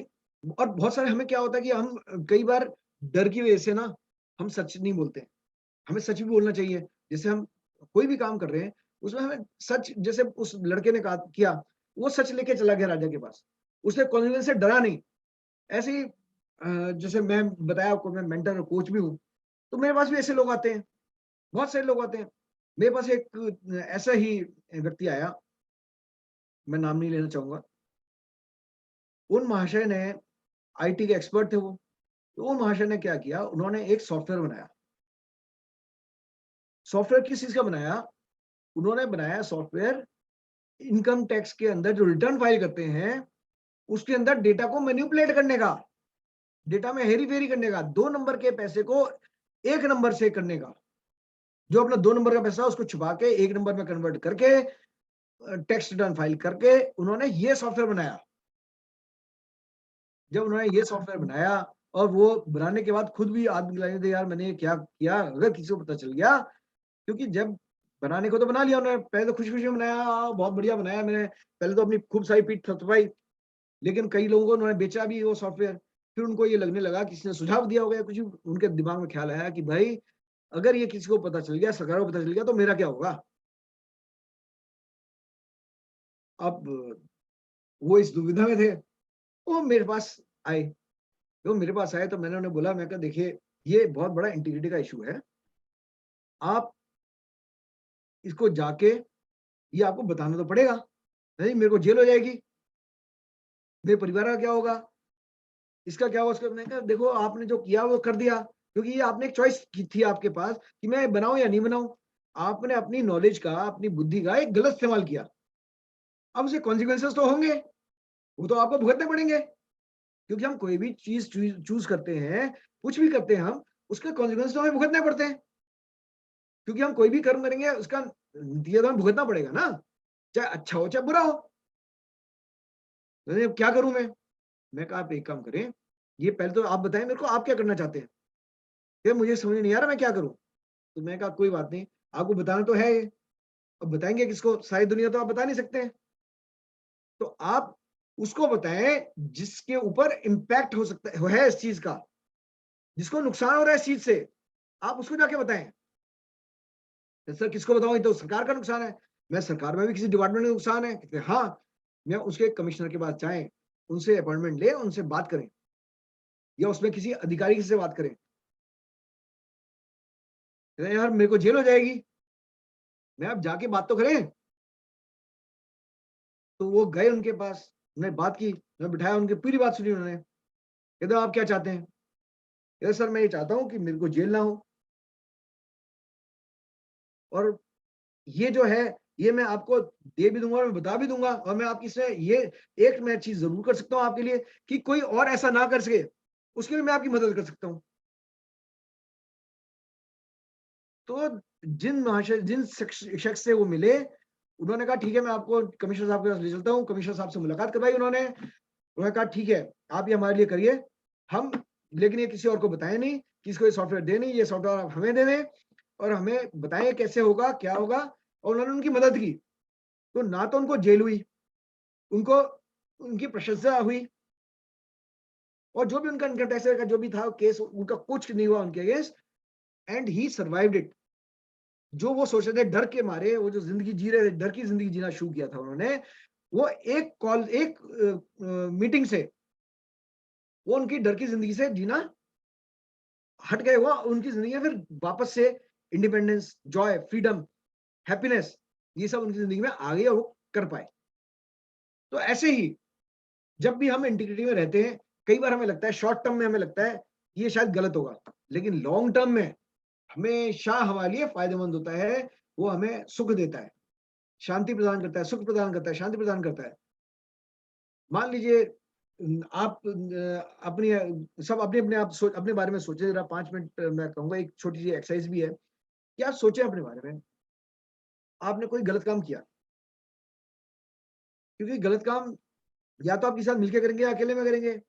और बहुत सारे हमें क्या होता है कि हम कई बार डर की वजह से ना हम सच नहीं बोलते हैं। हमें सच भी बोलना चाहिए। जैसे हम कोई भी काम कर रहे हैं, उसमें हमें सच, जैसे उस लड़के ने कहा किया, वो सच लेके चला गया राजा के पास। उसने कॉन्फिडेंस से डरा नहीं। ऐसे ही जैसे मैं बताया आपको, मैं मेंटर और कोच भी हूँ, तो मेरे पास भी ऐसे लोग आते हैं, बहुत सारे लोग आते हैं। मेरे पास एक ऐसा ही व्यक्ति आया, मैं नाम नहीं लेना चाहूँगा। उन महाशय ने, आईटी के एक्सपर्ट थे वो, तो उन महाशय ने क्या किया, उन्होंने एक सॉफ्टवेयर बनाया। सॉफ्टवेयर किस चीज़ का बनाया? उन्होंने बनाया सॉफ्टवेयर इनकम टैक्स के अंदर जो रिटर्न फाइल करते हैं, उसके अंदर डेटा को मैनिपुलेट करने का, डेटा में हेरी-फेरी करने का, 2 नंबर के पैसे को 1 नंबर से करने का। जो अपना 2 नंबर का पैसा है उसको छुपा के 1 नंबर में कन्वर्ट करके टैक्स रिटर्न फाइल करके उन्होंने ये सॉफ्टवेयर बनाया। जब उन्होंने ये सॉफ्टवेयर बनाया और वो बनाने के बाद खुद भी आत्मग्लानि थी, यार मैंने ये क्या किया, अगर किसी को पता चल गया, क्योंकि जब बनाने को तो बना लिया उन्होंने, पहले तो खुशी-खुशी में बनाया, बहुत बढ़िया बनाया मैंने, पहले तो अपनी खूब सारी पीठ थपथपाई, लेकिन कई लोगों को उन्होंने बेचा भी वो सॉफ्टवेयर। फिर उनको ये लगने लगा, किसी ने सुझाव दिया होगा या कुछ, उनके दिमाग में ख्याल आया कि भाई अगर ये किसी को पता चल गया, सरकार को पता चल गया, तो मेरा क्या होगा? अब वो इस दुविधा में थे, वो मेरे पास आए। वो मेरे पास आए तो मैंने उन्हें बोला, मैं कहा देखिए ये बहुत बड़ा इंटीग्रिटी का इश्यू है। आप इसको जाके, ये आपको बताना तो पड़ेगा, नहीं मेरे को जेल हो जाएगी, मेरे परिवार का क्या होगा, इसका क्या होगा उसका। मैंने कहा देखो आपने जो किया वो कर दिया, क्योंकि ये आपने एक चॉइस की थी आपके पास कि मैं बनाऊं या नहीं बनाऊं। आपने अपनी नॉलेज का, अपनी बुद्धि का एक गलत इस्तेमाल किया। अब उसके कॉन्सिक्वेंसेस तो होंगे, वो तो आपको भुगतने पड़ेंगे, क्योंकि हम कोई भी चीज चूज करते हैं, कुछ भी करते हैं हम, उसके कॉन्सिक्वेंस तो हमें भुगतने पड़ते हैं, क्योंकि हम कोई भी कर्म करेंगे उसका नतीजा तो हमें भुगतना पड़ेगा ना, चाहे अच्छा हो चाहे बुरा हो। तो क्या करूं मैं कहा आप एक काम करें, ये पहले तो आप बताएं मेरे को आप क्या करना चाहते हैं, ये मुझे समझ नहीं आ रहा मैं क्या करूं। तो मैं कहा कोई बात नहीं, आपको बताना तो है ये, अब बताएंगे किसको, सारी दुनिया तो आप बता नहीं सकते हैं, तो आप उसको बताएं जिसके ऊपर इम्पैक्ट हो सकता है इस चीज का, जिसको नुकसान हो रहा है इस चीज से, आप उसको जाके बताएं। तो सर किसको बताऊं, ये तो सरकार का नुकसान है। मैं सरकार में भी किसी डिपार्टमेंट का नुकसान है? कहते हाँ। मैं उसके कमिश्नर के पास जाएं, उनसे अपॉइंटमेंट ले, उनसे बात करें, या उसमें किसी अधिकारी से बात करें। कहते यार मेरे को जेल हो जाएगी। मैं अब जाके बात तो करें। तो वो गए उनके पास, उन्होंने बात की, मैं बिठाया, उनकी पूरी बात सुनी उन्होंने। कहते आप क्या चाहते हैं? कहते सर मैं ये चाहता हूँ कि मेरे को जेल ना हो, और ये जो है ये मैं आपको दे भी दूंगा और मैं बता भी दूंगा, और मैं आपकी से ये एक मैं चीज जरूर कर सकता हूँ आपके लिए कि कोई और ऐसा ना कर सके, उसके लिए मैं आपकी मदद कर सकता हूँ। तो जिन शख्स से वो मिले, उन्होंने कहा ठीक है मैं आपको कमिश्नर साहब के पास ले चलता हूँ। कमिश्नर साहब से मुलाकात करवाई उन्होंने कहा ठीक है आप ये हमारे लिए करिए, हम लेकिन ये किसी और को बताएं नहीं, किसी को ये सॉफ्टवेयर दे नहीं, ये सॉफ्टवेयर आप हमें दे दें और हमें बताएं कैसे होगा क्या होगा। और उन्होंने उनकी मदद की, तो ना तो उनको जेल हुई, उनको उनकी प्रशंसा हुई, और जो भी उनका इनकम टैक्स का जो भी था केस, उनका कुछ नहीं हुआ उनके against, and he survived it. जो वो सोच रहे थे डर के मारे, वो जो जिंदगी जी रहे थे, डर की जिंदगी जीना शुरू किया था उन्होंने, वो एक मीटिंग से वो उनकी डर की जिंदगी से जीना हट गए, वो उनकी जिंदगी में फिर वापस से इंडिपेंडेंस, जॉय, फ्रीडम, हैप्पीनेस ये सब उनकी जिंदगी में आ गई और वो कर पाए। तो ऐसे ही जब भी हम इंटीग्रिटी में रहते हैं, कई बार हमें लगता है, शॉर्ट टर्म में हमें लगता है ये शायद गलत होगा, लेकिन लॉन्ग टर्म में हमेशा हमारे लिए फायदेमंद होता है। वो हमें सुख देता है, शांति प्रदान करता है, सुख प्रदान करता है, शांति प्रदान करता है। मान लीजिए आप अपनी सब अपने आप अपने बारे में सोचें जरा 5 मिनट। मैं कहूँगा एक छोटी सी एक्सरसाइज भी है कि आप सोचें अपने बारे में। आपने कोई गलत काम किया, क्योंकि गलत काम या तो आप किसी साथ मिलकर करेंगे या अकेले में करेंगे।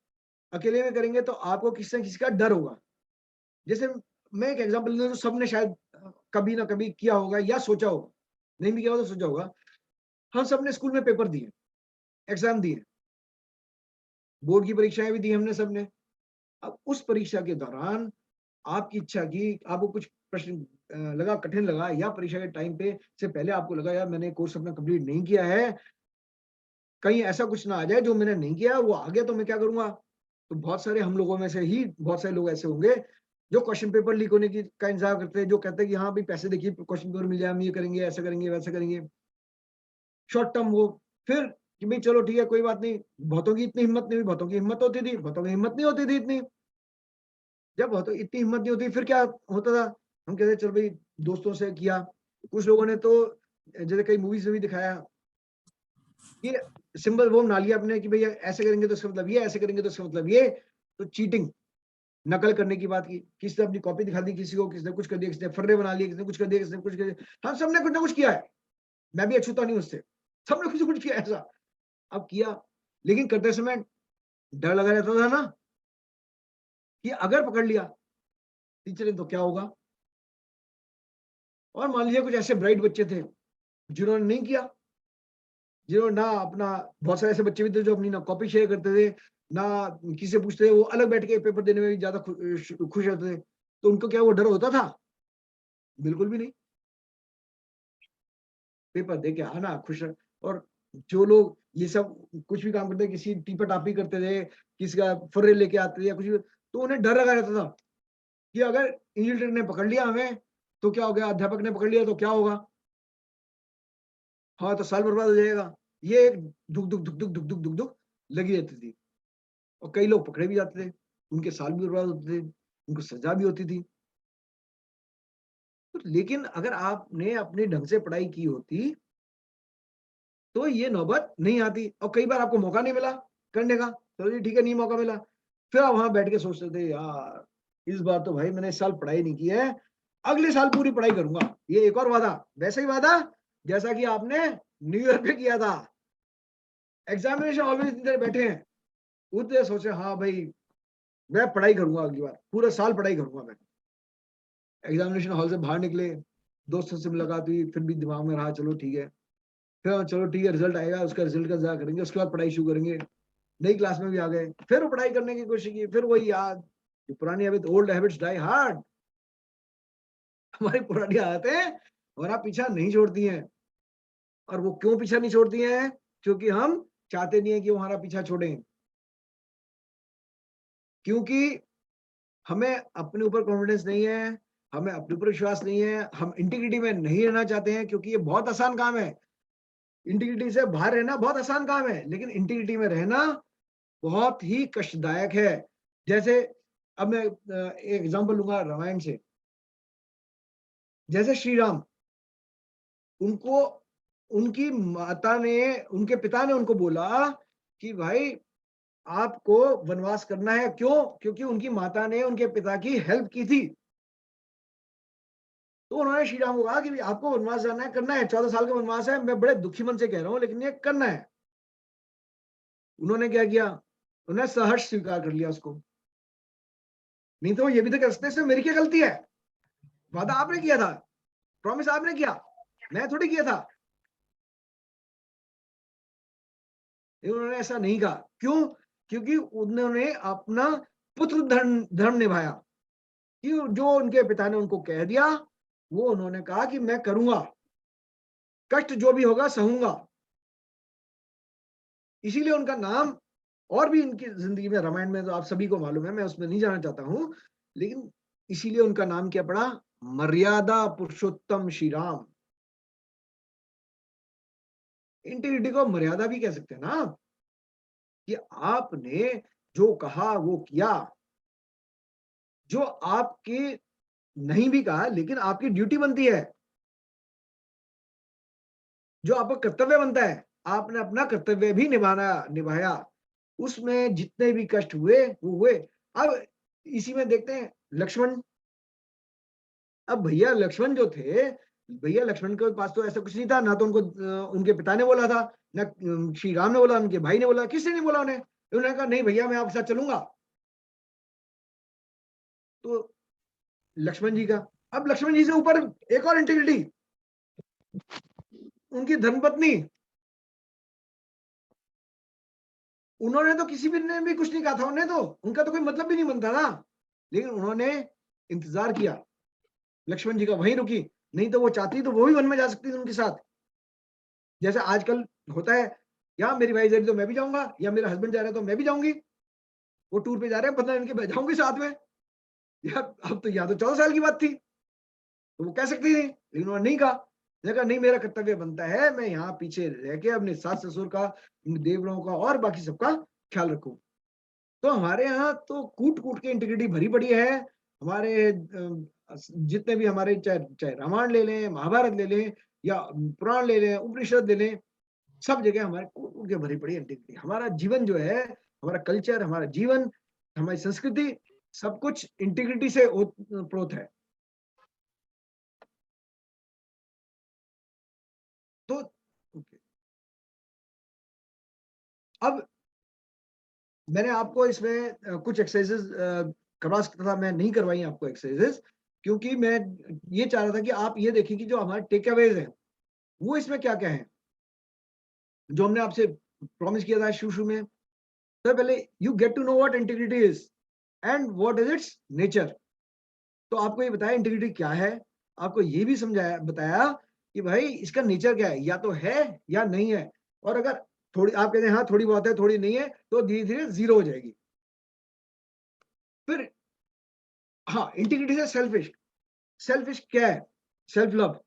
अकेले में करेंगे तो आपको किसी न किसी का डर होगा। जैसे मैं एक एग्जांपल दूं, तो सबने शायद कभी ना कभी किया होगा या सोचा होगा, नहीं भी किया होगा तो सोचा होगा। हम सबने स्कूल में पेपर दिए, एग्जाम दिए, बोर्ड की परीक्षाएं भी दी हमने सबने। अब उस परीक्षा के दौरान आपकी इच्छा की, आपको कुछ प्रश्न लगा, कठिन लगा, या परीक्षा के टाइम पे से पहले आपको लगा यार मैंने कोर्स अपना कंप्लीट नहीं किया है, कहीं ऐसा कुछ ना आ जाए जो मैंने नहीं किया वो आ गया तो मैं क्या करूंगा। तो बहुत सारे हम लोगों में से ही बहुत सारे लोग ऐसे होंगे जो क्वेश्चन पेपर लीक होने की का इंतजार करते हैं, जो कहते हैं कि हाँ भाई पैसे देखिए क्वेश्चन पेपर मिल जाए, हम ये करेंगे, ऐसा करेंगे, वैसा करेंगे। शॉर्ट टर्म वो, फिर कि भाई चलो ठीक है कोई बात नहीं। बहुतों की इतनी हिम्मत नहीं हुई, बहुतों की हिम्मत होती थी, बहुतों की हिम्मत नहीं होती थी इतनी। जब बहुतों इतनी हिम्मत नहीं होती फिर क्या होता था, हम कहते चल भाई दोस्तों से किया। कुछ लोगों ने तो जैसे कई मूवीज में भी दिखाया कि सिंबल वो बना लिया अपने कि भैया ऐसे करेंगे तो इसका मतलब ये, ऐसे करेंगे तो इसका मतलब ये। तो चीटिंग, नकल करने की बात की, किसी ने अपनी कॉपी दिखा दी किसी को, किसी ने कुछ कर दिया, किसी ने फर्रे बना लिए, किसी ने कुछ कर दिया, किसी ने कुछ कर दिया। हम सबने कुछ ना कुछ किया है, मैं भी अछूता नहीं उससे, सबने कुछ ना कुछ किया ऐसा। अब किया, लेकिन करते समय डर लगा रहता था ना कि अगर पकड़ लिया टीचर ने तो क्या होगा। और मान लीजिए कुछ ऐसे ब्राइट बच्चे थे जिन्होंने नहीं किया, जिन्होंने ना अपना, बहुत सारे ऐसे बच्चे भी थे जो अपनी ना कॉपी शेयर करते थे, ना किसी से पूछते थे, वो अलग बैठ के पेपर देने में भी ज्यादा खुश रहते थे। तो उनको क्या वो डर होता था? बिल्कुल भी नहीं। पेपर दे के आना खुश और जो लोग ये सब कुछ भी काम करते, किसी टीपा टापी करते थे, किसी का फुर्रे लेके आते थे या कुछ भी, तो उन्हें डर लगा रहता था कि अगर इन्विजिलेटर ने पकड़ लिया हमें तो क्या हो गया, अध्यापक ने पकड़ लिया तो क्या होगा, हाँ तो साल बर्बाद हो जाएगा। ये एक दुख दुख दुख दुख दुख दुख दुख दुख लगी रहती थी। और कई लोग पकड़े भी जाते थे, उनके साल भी बर्बाद होते थे, उनको सजा भी होती थी। तो लेकिन अगर आपने अपने ढंग से पढ़ाई की होती तो ये नौबत नहीं आती। और कई बार आपको मौका नहीं मिला करने का, चलो जी ठीक है नहीं मौका मिला, फिर आप वहां बैठ के सोचते थे यार इस बार तो भाई मैंने इस साल पढ़ाई नहीं की है, अगले साल पूरी पढ़ाई करूंगा। ये एक और वादा, वैसा ही वादा जैसा कि आपने न्यू ईयर पे किया था। एग्जामिनेशन हॉल में जितने देर बैठे हैं उतने देर सोचे हाँ भाई मैं पढ़ाई करूंगा, अगली बार पूरा साल पढ़ाई करूंगा मैं। एग्जामिनेशन हॉल से बाहर निकले, दोस्तों से मुलाकात हुई, फिर भी दिमाग में रहा चलो ठीक है, फिर चलो ठीक है रिजल्ट आएगा, उसका रिजल्ट का इंतजार करेंगे, उसके बाद पढ़ाई शुरू करेंगे। नई क्लास में भी आ गए, फिर वो पढ़ाई करने की कोशिश की, फिर वही याद, पुरानी habit, old habits die hard. हमारी पुरानी आदतें हमारा पीछा नहीं छोड़ती हैं। और वो क्यों पीछा नहीं छोड़ती हैं? क्योंकि हम चाहते नहीं है कि वो हमारा पीछा छोड़ें। क्योंकि हमें अपने ऊपर कॉन्फिडेंस नहीं है, हमें अपने ऊपर विश्वास नहीं है, हम इंटीग्रिटी में नहीं रहना चाहते हैं, क्योंकि ये बहुत आसान काम है। इंटीग्रिटी से बाहर रहना बहुत आसान काम है, लेकिन इंटीग्रिटी में रहना बहुत ही कष्टदायक है। जैसे अब मैं एक एग्जांपल लूंगा रामायण से। जैसे श्री राम, उनको उनकी माता ने, उनके पिता ने उनको बोला कि भाई आपको वनवास करना है। क्यों? क्योंकि उनकी माता ने उनके पिता की हेल्प की थी। तो उन्होंने श्री राम को कहा कि भाई आपको वनवास जाना है, करना है, 14 साल का वनवास है, मैं बड़े दुखी मन से कह रहा हूं लेकिन ये करना है। उन्होंने क्या किया? उन्होंने सहर्ष स्वीकार कर लिया उसको। नहीं तो ये भी तो कह सकते हैं मेरी क्या गलती है, वादा आपने किया था, प्रॉमिस आपने किया, मैं थोड़ी किया था। उन्होंने ऐसा नहीं कहा। क्यों? क्योंकि उन्होंने अपना पुत्र धर्म धर्म निभाया कि जो उनके पिता ने उनको कह दिया वो उन्होंने कहा कि मैं करूंगा, कष्ट जो भी होगा सहूंगा। इसीलिए उनका नाम, और भी इनकी जिंदगी में रामायण में तो आप सभी को मालूम है, मैं उसमें नहीं जाना चाहता हूं, लेकिन इसीलिए उनका नाम क्या पड़ा? मर्यादा पुरुषोत्तम श्री राम। इंटीग्रिटी को मर्यादा भी कह सकते हैं ना, कि आपने जो कहा वो किया, जो आपके नहीं भी कहा लेकिन आपकी ड्यूटी बनती है, जो आपका कर्तव्य बनता है, आपने अपना कर्तव्य भी निभाया, उसमें जितने भी कष्ट हुए वो हुए। अब इसी में देखते हैं लक्ष्मण, अब भैया लक्ष्मण जो थे, भैया लक्ष्मण के पास तो ऐसा कुछ नहीं था, ना तो उनको उनके पिता ने बोला था, ना श्री राम ने बोला, उनके भाई ने बोला, किसी ने नहीं बोला उन्हें। उन्होंने कहा नहीं भैया मैं आपके साथ चलूंगा। तो लक्ष्मण जी का, अब लक्ष्मण जी से ऊपर एक और इंटीग्रिटी, उनकी धर्मपत्नी, उन्होंने तो किसी भी ने भी कुछ नहीं कहा था, उन्हें तो उनका तो कोई मतलब भी नहीं बनता था, लेकिन उन्होंने इंतजार किया, लक्ष्मण जी का वहीं रुकी, नहीं तो वो चाहती तो वो भी वन में जा सकती थी उनके साथ। जैसे आजकल होता है, या मेरी वाइफ जा रही तो मैं भी जाऊंगा, या मेरा हस्बैंड जा रहा है तो मैं भी जाऊंगी, वो टूर पे जा रहे हैं 15 दिन के, मैं जाऊंगी साथ में। या अब तो, या तो 14 साल की बात थी तो वो कह सकती थी, लेकिन उन्होंने नहीं कहा। उसने कहा नहीं मेरा कर्तव्य बनता है, मैं यहाँ पीछे रह के अपने सास ससुर का, देवरों का और बाकी सबका ख्याल रखूं। तो हमारे यहाँ तो कूट कूट के इंटीग्रिटी भरी पड़ी है। हमारे जितने भी हमारे, चाहे चाहे रामायण ले लें, महाभारत ले लें, या पुराण ले लें, उपनिषद ले लें, सब जगह हमारे कूट कूट के भरी पड़ी इंटीग्रिटी। हमारा जीवन जो है, हमारा कल्चर, हमारा जीवन, हमारी संस्कृति, सब कुछ इंटीग्रिटी से प्रोत है। तो अब मैंने आपको इसमें कुछ एक्सरसाइजेस करवा सकता था, मैं नहीं करवाई आपको एक्सरसाइजेस, क्योंकि मैं ये चाह रहा था कि आप ये देखें कि जो हमारे टेक अवेज हैं वो इसमें क्या क्या है, जो हमने आपसे प्रॉमिस किया था शुरू शुरू में। तो पहले you get to know what integrity is and what is its nature. तो आपको ये बताया इंटीग्रिटी क्या है, आपको ये भी समझाया बताया कि भाई इसका नेचर क्या है, या तो है या नहीं है। और अगर थोड़ी आप कहते हैं हाँ थोड़ी बहुत है थोड़ी नहीं है, तो धीरे धीरे जीरो हो जाएगी। फिर हाँ, इंटीग्रिटी से सेल्फिश, सेल्फिश क्या है, सेल्फ लव।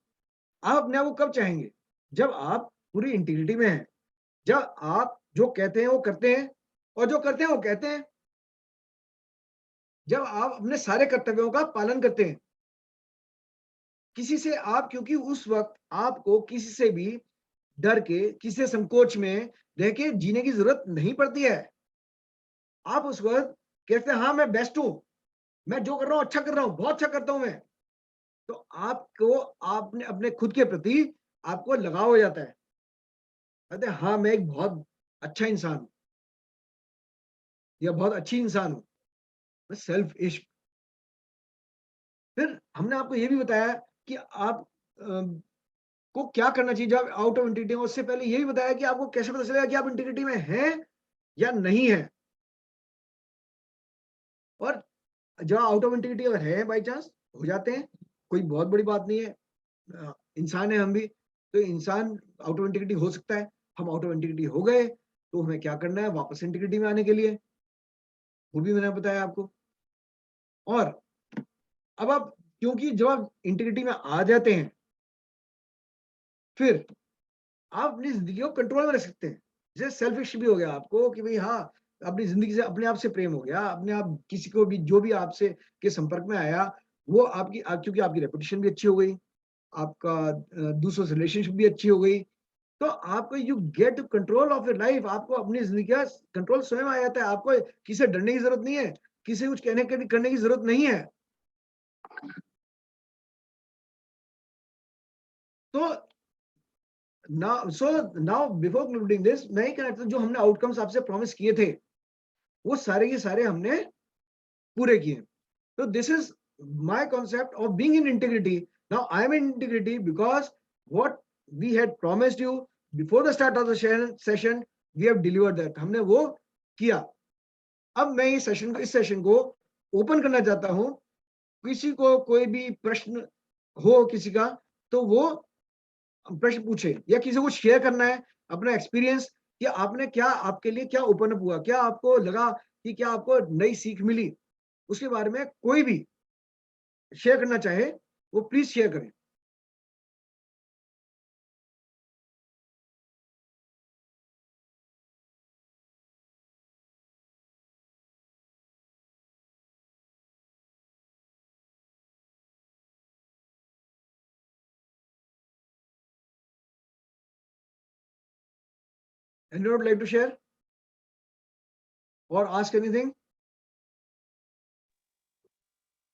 आप अपने आप को कब चाहेंगे, जब आप पूरी इंटीग्रिटी में हैं, जब आप जो कहते हैं वो करते हैं, और जो करते हैं वो कहते हैं, जब आप अपने सारे कर्तव्यों का पालन करते हैं। किसी से आप, क्योंकि उस वक्त आपको किसी से भी डर के, किसी से संकोच में रह के जीने की जरूरत नहीं पड़ती है। आप उस वक्त कहते हैं हाँ मैं बेस्ट हूं, मैं जो कर रहा हूं अच्छा कर रहा हूं, बहुत अच्छा करता हूं मैं। तो आपको, आपने अपने खुद के प्रति आपको लगाव हो जाता है, कहते हैं हाँ मैं एक बहुत अच्छा इंसान हूं, या बहुत अच्छी इंसान हूं, सेल्फ इश्क। फिर हमने आपको ये भी बताया कि आप को क्या करना चाहिए जब आउट ऑफ इंटीग्रिटी में। उससे पहले ये भी बताया कि आपको कैसे पता चलेगा कि आप इंटीग्रिटी में हैं या नहीं है। और जब आउट ऑफ इंटीग्रिटी अगर है बाई चांस हो जाते हैं, कोई बहुत बड़ी बात नहीं है, इंसान है हम भी, तो इंसान आउट ऑफ इंटीग्रिटी हो सकता है। हम आउट ऑफ इंटीग्रिटी हो गए तो हमें क्या करना है वापस इंटीग्रिटी में आने के लिए, वो भी मैंने बताया आपको। और अब आप, क्योंकि जब आप इंटीग्रिटी में आ जाते हैं, फिर आप अपनी जिंदगी को कंट्रोल में रख सकते हैं। जैसे सेल्फिश भी हो गया आपको कि भाई हाँ, अपनी जिंदगी से अपने आप से प्रेम हो गया, अपने आप किसी को भी जो भी आपसे के संपर्क में आया, वो आपकी क्योंकि आपकी रेपुटेशन भी अच्छी हो गई, आपका दूसरों से रिलेशनशिप भी अच्छी हो गई, तो आपको you get control of your life. आपको अपनी जिंदगी का कंट्रोल स्वयं आ जाता है। आपको किसी से डरने की जरूरत नहीं है, किसी से कुछ कहने करने की जरूरत नहीं है। तो नाउ बिफोर कंक्लूडिंग दिस, मैं ही कहना चाहता हूं, जो हमने आउटकम्स आपसे प्रॉमिस किए थे वो सारे के सारे हमने पूरे किए। So this is my concept of being in integrity. Now I am in integrity because what we had promised you before the start of the session, we have delivered that. हमने वो किया। अब मैं इस सेशन को open करना चाहता हूं। किसी को कोई भी प्रश्न हो किसी का, तो वो प्रश्न पूछे, या किसी को शेयर करना है अपना एक्सपीरियंस कि आपने क्या, आपके लिए क्या ओपन अप हुआ, क्या आपको लगा कि क्या आपको नई सीख मिली, उसके बारे में कोई भी शेयर करना चाहे वो प्लीज शेयर करें। Anyone would like to share or ask anything?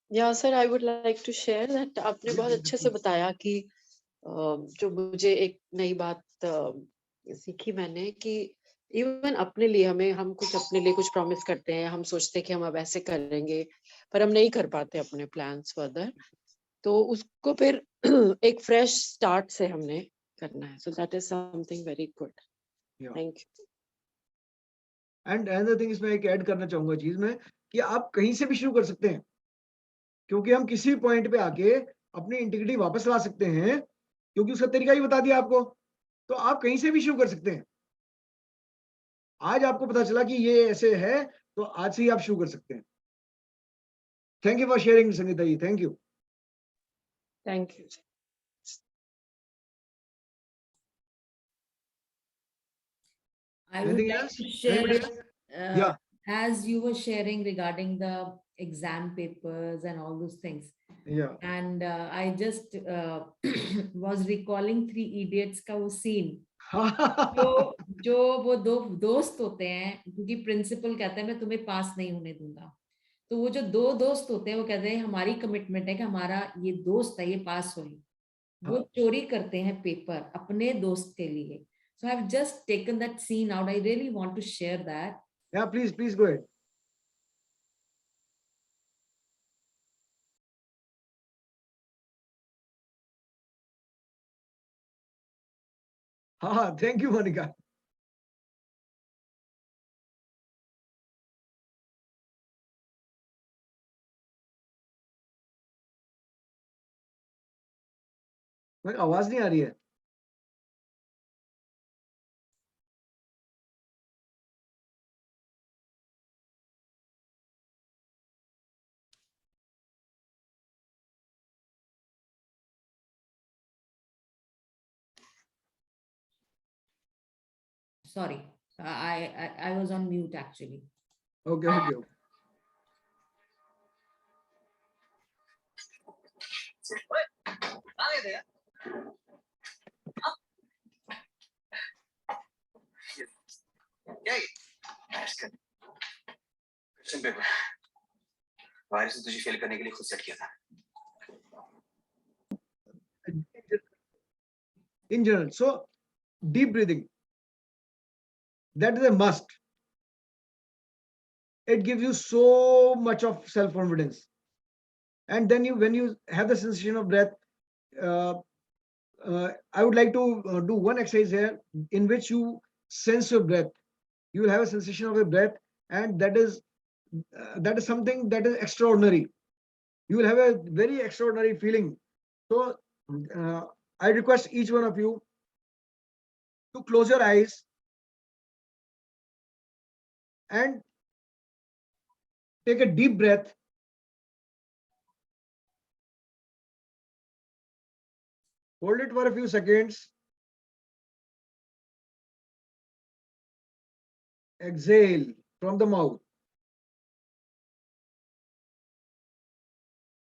Yeah, sir, I would like to share that आपने बहुत अच्छे से बताया कि जो मुझे एक नई बात सीखी मैंने कि इवन अपने लिए हम कुछ अपने लिए कुछ प्रॉमिस करते हैं, हम सोचते हैं कि हम अब ऐसे करेंगे, पर हम नहीं कर पाते अपने प्लान्स फर्दर, तो उसको फिर एक फ्रेश स्टार्ट से हमने करना है. So that is something very good. Yeah. Thank you. And another thing इसमें एक ऐड करना चाहूंगा चीज में कि आप कहीं से भी शुरू कर सकते हैं, क्योंकि हम किसी पॉइंट पे आके अपनी इंटीग्रिटी वापस ला सकते हैं, क्योंकि उसका तरीका ही बता दिया आपको. तो आप कहीं से भी शुरू कर सकते हैं. आज आपको पता चला कि ये ऐसे है, तो आज से ही आप शुरू कर सकते हैं. Thank you for sharing Sangeeta ji, thank you. Thank you. I would Anything like else? to share, Anybody else? Yeah. as you were sharing regarding the exam papers and all those things. Yeah. And I just was recalling Three Idiots का वो scene. जो वो दो दोस्त होते हैं, क्योंकि principal कहता है मैं तुम्हें पास नहीं होने दूंगा, तो वो जो दो दोस्त होते हैं वो कहते हैं हमारी कमिटमेंट है कि हमारा ये दोस्त है ये पास होए. वो चोरी करते हैं पेपर अपने दोस्त के लिए. So I've just taken that scene out. I really want to share that. Yeah, please go ahead. Thank you, Monica. आवाज नहीं आ रही है. Sorry, I was on mute actually. Okay. Question paper virus ने तुझे फेल करने के लिए खुद सेट किया था. In general, so deep breathing, that is a must. It gives you so much of self-confidence. And then when you have the sensation of breath, I would like to do one exercise here in which you sense your breath. You will have a sensation of a breath, and that is something that is extraordinary. You will have a very extraordinary feeling. So I request each one of you to close your eyes and take a deep breath. Hold it for a few seconds. Exhale from the mouth.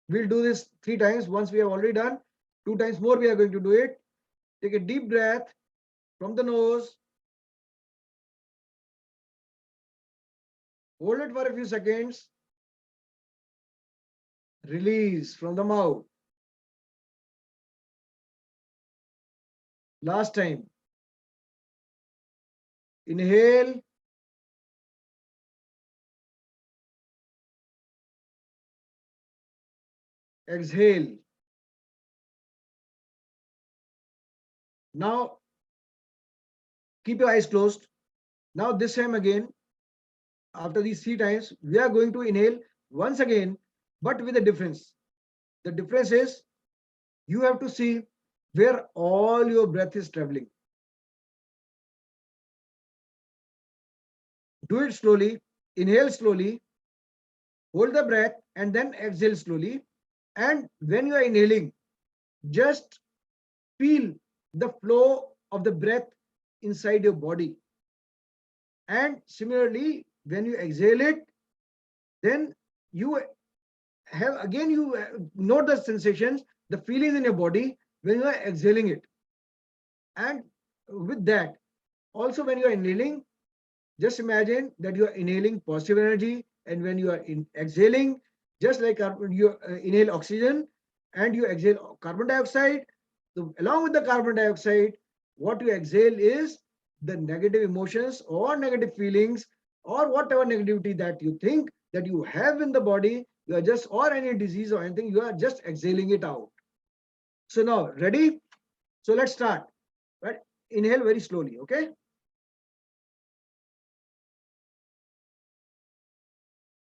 We'll do this 3 times. Once we have already done, 2 times more we are going to do it. Take a deep breath from the nose. Hold it for a few seconds. Release from the mouth. Last time. Inhale. Exhale. Now, keep your eyes closed. Now this time again, after these 3 times, we are going to inhale once again, but with a difference. The difference is you have to see where all your breath is traveling. Do it slowly. Inhale slowly. Hold the breath and then exhale slowly. And when you are inhaling, just feel the flow of the breath inside your body. And similarly, when you exhale it, then you have again, you note the sensations, the feelings in your body when you are exhaling it. And with that, Also, when you are inhaling, just imagine that you are inhaling positive energy, and when you are exhaling, just like you inhale oxygen and you exhale carbon dioxide. So along with the carbon dioxide, what you exhale is the negative emotions or negative feelings or whatever negativity that you think that you have in the body. You are just, or any disease or anything, you are just exhaling it out. So now, ready? So let's start. Right? Inhale very slowly, okay?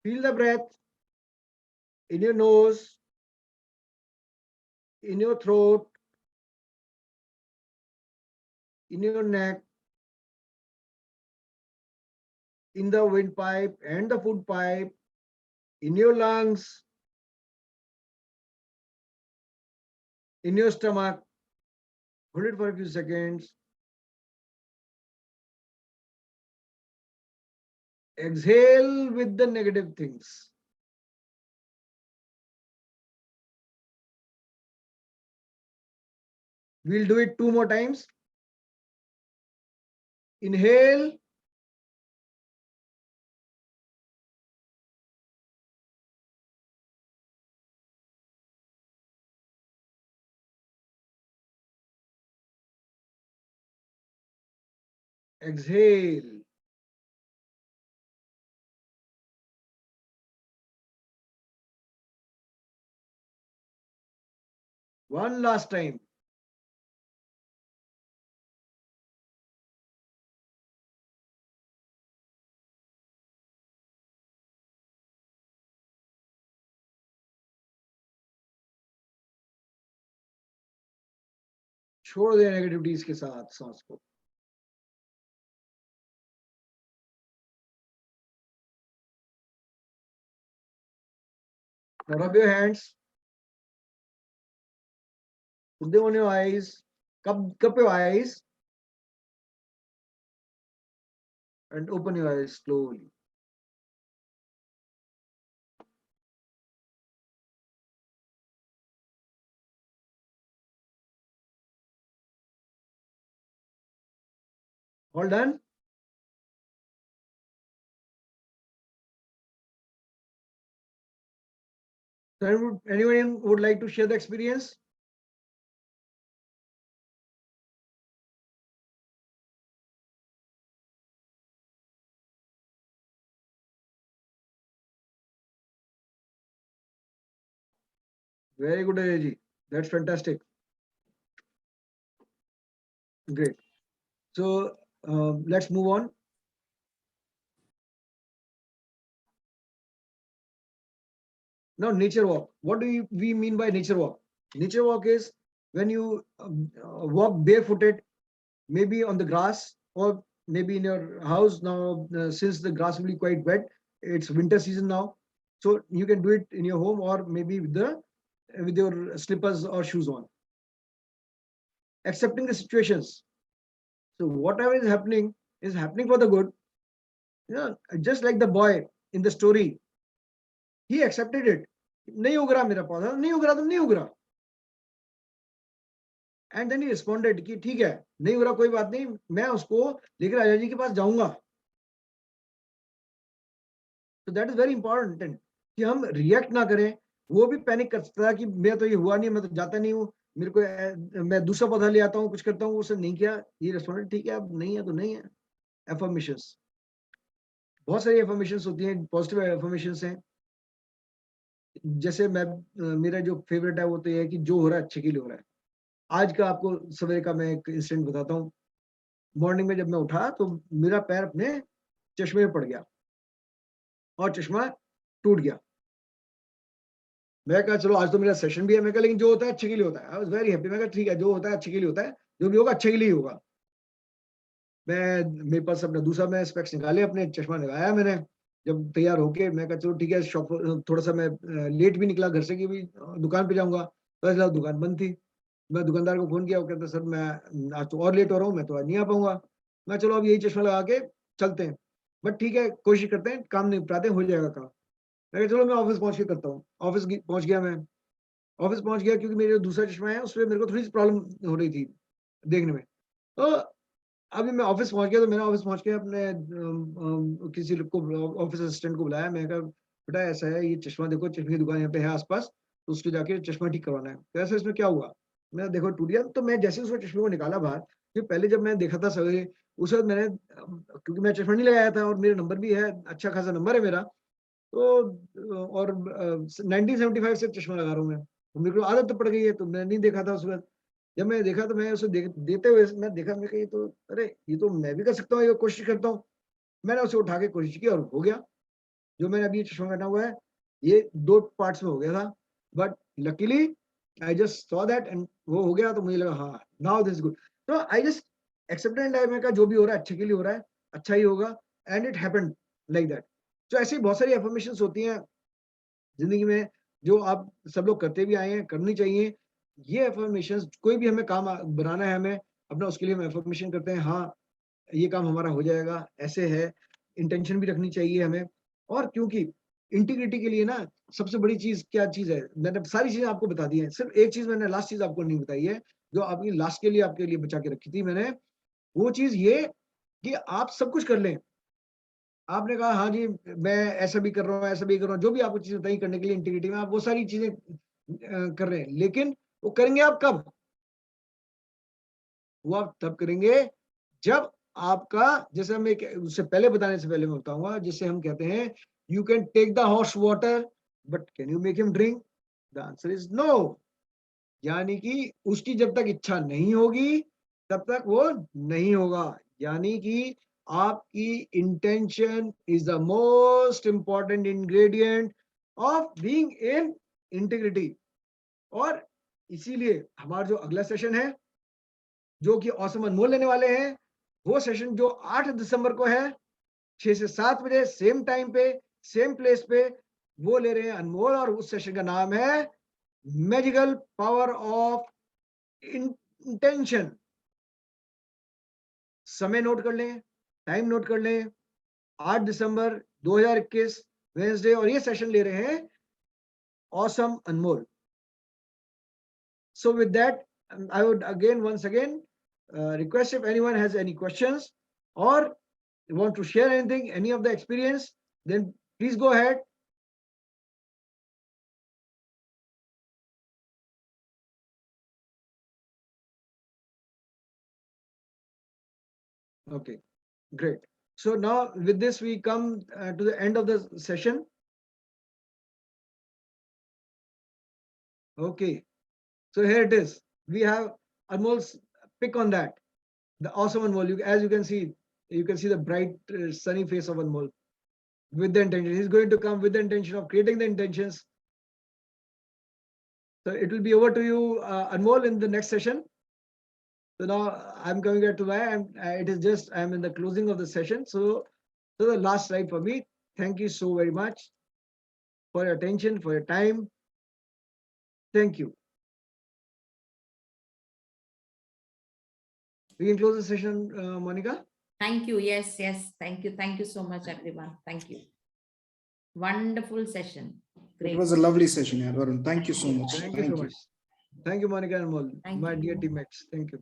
Feel the breath in your nose, in your throat, in your neck, in the windpipe and the food pipe, in your lungs, in your stomach. Hold it for a few seconds. Exhale with the negative things. We'll do it 2 more times. Inhale. Exhale. One last time. छोड़ दे negativities के साथ सांस को. Now rub your hands. Put them on your eyes. Cup your eyes. And open your eyes slowly. All done? So anyone would like to share the experience? Very good, Ajay. That's fantastic. Great. So let's move on. Now, nature walk. What do we mean by nature walk? Nature walk is when you walk barefooted, maybe on the grass or maybe in your house. Now, since the grass will be quite wet, it's winter season now, so you can do it in your home or maybe with your slippers or shoes on. Accepting the situations. So whatever is happening for the good. Yeah, just like the boy in the story, he accepted it. नहीं उग रहा मेरा पौधा, नहीं उग रहा तो नहीं उग रहा. And then he responded कि ठीक है, नहीं उग रहा कोई बात नहीं, मैं उसको लेकर राजा जी के पास जाऊंगा. So that is very important कि हम रिएक्ट ना करें. वो भी पैनिक करता था कि मैं तो ये हुआ नहीं, मैं तो जाता नहीं हूँ, मेरे को मैं दूसरा पौधा ले आता हूँ, कुछ करता हूँ, उसने नहीं किया. ये रेस्पॉन्डेड ठीक है, अब नहीं है तो नहीं है. एफर्मेशंस, बहुत सारी एफर्मेशंस होती हैं, पॉजिटिव एफर्मेशंस हैं. जैसे मैं मेरा जो फेवरेट है वो तो ये है कि जो हो रहा है अच्छे के लिए हो रहा है. आज का आपको सवेरे का मैं एक इंसिडेंट बताता हूँ. मॉर्निंग में जब मैं उठा तो मेरा पैर अपने चश्मे में पड़ गया और चश्मा टूट गया. मैं कहा चलो आज तो मेरा सेशन भी है. मैं कहा लेकिन जो होता है अच्छे के लिए होता है. I was very happy. मैं कहा ठीक है, जो होता है अच्छे के लिए होता है, जो भी होगा अच्छे के लिए होगा. मेरे पास अपना दूसरा मैं स्पेक्स निकाले, अपने चश्मा लगाया मैंने. जब तैयार होके मैं कहा चलो ठीक है, शॉप थोड़ा सा मैं लेट भी निकला घर से कि भी दुकान पे जाऊंगा. तो दुकान बंद थी. मैं दुकानदार को फोन किया, वो कहता सर मैं आज तो और लेट हो रहा हूँ, मैं तो आज नहीं आ पाऊंगा. मैं चलो अब यही चश्मा लगा के चलते हैं, बट ठीक है कोशिश करते हैं, काम निपटाते हैं, हो जाएगा काम. मैं चलो मैं ऑफिस पहुंच के करता हूँ. ऑफिस पहुंच गया मैं. ऑफिस पहुंच गया क्योंकि मेरा जो दूसरा चश्मा है उसमें मेरे को थोड़ी सी प्रॉब्लम हो रही थी देखने में. तो अभी मैं ऑफिस पहुंच गया, तो मैंने ऑफिस पहुंच के अपने किसी को ऑफिस असिस्टेंट को बुलाया। मैं कहा बेटा ऐसा है, ये चश्मा देखो, चश्मे की दुकान यहाँ पे है आसपास, तो उसको जाके चश्मा ठीक करवाना है। तो ऐसा इसमें क्या हुआ? मैं देखो टूट गया। तो मैं जैसे उसको चश्मे को निकाला बाहर, जो पहले जब मैं देखा था सवेरे, उस वक्त मैंने क्योंकि मैं चश्मा नहीं लगाया था और मेरा नंबर भी है, अच्छा खासा नंबर है मेरा, तो और 1975 से चश्मा लगा रहा हूँ मैं, तो मेरे को आदत तो पड़ गई है, तो मैं नहीं देखा था उस वक्त। जब मैं देखा तो मैं उसे देते हुए मैं देखा, मैं कहा ये तो, अरे ये तो मैं भी कर सकता हूँ, ये कोशिश करता हूँ। मैंने उसे उठा के कोशिश की और हो गया। जो मैंने अभी ये चश्मा पहना हुआ है, ये 2 पार्ट्स में हो गया था, but luckily I just saw that and वो हो गया, तो मुझे लगा हाँ नाउ दिस गुड। तो आई जस्ट एक्सेप्टेड लाइफ में, का जो भी हो रहा है अच्छे के लिए हो रहा है, अच्छा ही होगा, and it happened like that. तो ऐसी बहुत सारी एफर्मेशंस होती हैं जिंदगी में, जो आप सब लोग करते भी आए हैं, करनी चाहिए। ये एफर्मेशंस, कोई भी हमें काम बनाना है हमें अपना, उसके लिए हम एफर्मेशन करते हैं, हाँ ये काम हमारा हो जाएगा, ऐसे है। इंटेंशन भी रखनी चाहिए हमें। और क्योंकि इंटीग्रिटी के लिए ना सबसे बड़ी चीज क्या चीज है, मैंने सारी चीजें आपको बता दी हैं, सिर्फ एक चीज मैंने लास्ट चीज आपको नहीं बताई है, जो आपकी लास्ट के लिए आपके लिए बचा के रखी थी मैंने। वो चीज ये कि आप सब कुछ कर लें। आपने कहा हाँ जी मैं ऐसा भी कर रहा हूँ, ऐसा भी कर रहा हूँ, जो भी आपको चीज बताई करने के लिए इंटीग्रिटी में, आप वो सारी चीजें कर रहे हैं, लेकिन वो करेंगे आप कब? वो आप तब करेंगे जब आपका, जैसे हम एक उससे पहले बताने से पहले मैं बताऊंगा, जिसे हम कहते हैं you can take the horse water but can you make him drink? The answer is no. यानी कि उसकी जब तक इच्छा नहीं होगी तब तक वो नहीं होगा। यानी कि आपकी intention is the most important ingredient of being in integrity. और इसीलिए हमारा जो अगला सेशन है, जो कि ऑसम अनमोल लेने वाले हैं, वो सेशन जो 8 दिसंबर को है, 6 से 7 बजे सेम टाइम पे सेम प्लेस पे, वो ले रहे हैं अनमोल, और उस सेशन का नाम है मैजिकल पावर ऑफ इंटेंशन। समय नोट कर लें, टाइम नोट कर लें, 8 दिसंबर 2021 वेडनेसडे, और ये सेशन ले रहे हैं awesome Anmol. So with that, I would once again request if anyone has any questions or want to share anything, any of the experience, then please go ahead. Okay, great. So now with this, we come to the end of the session. Okay, so here it is. We have Anmol's pick on that. The awesome Anmol. As you can see the bright sunny face of Anmol with the intention. He's going to come with the intention of creating the intentions. So it will be over to you, Anmol, in the next session. So now I'm coming back to I'm in the closing of the session. So the last slide for me. Thank you so very much for your attention, for your time. Thank you. We can close the session, Monica. Thank you. Yes. Thank you. Thank you so much, everyone. Thank you. Wonderful session. Great. It was a lovely session, Varun. Thank you so much. Thank you so much. Thank you, Monica and Anmol, Thank my dear you. teammates. Thank you.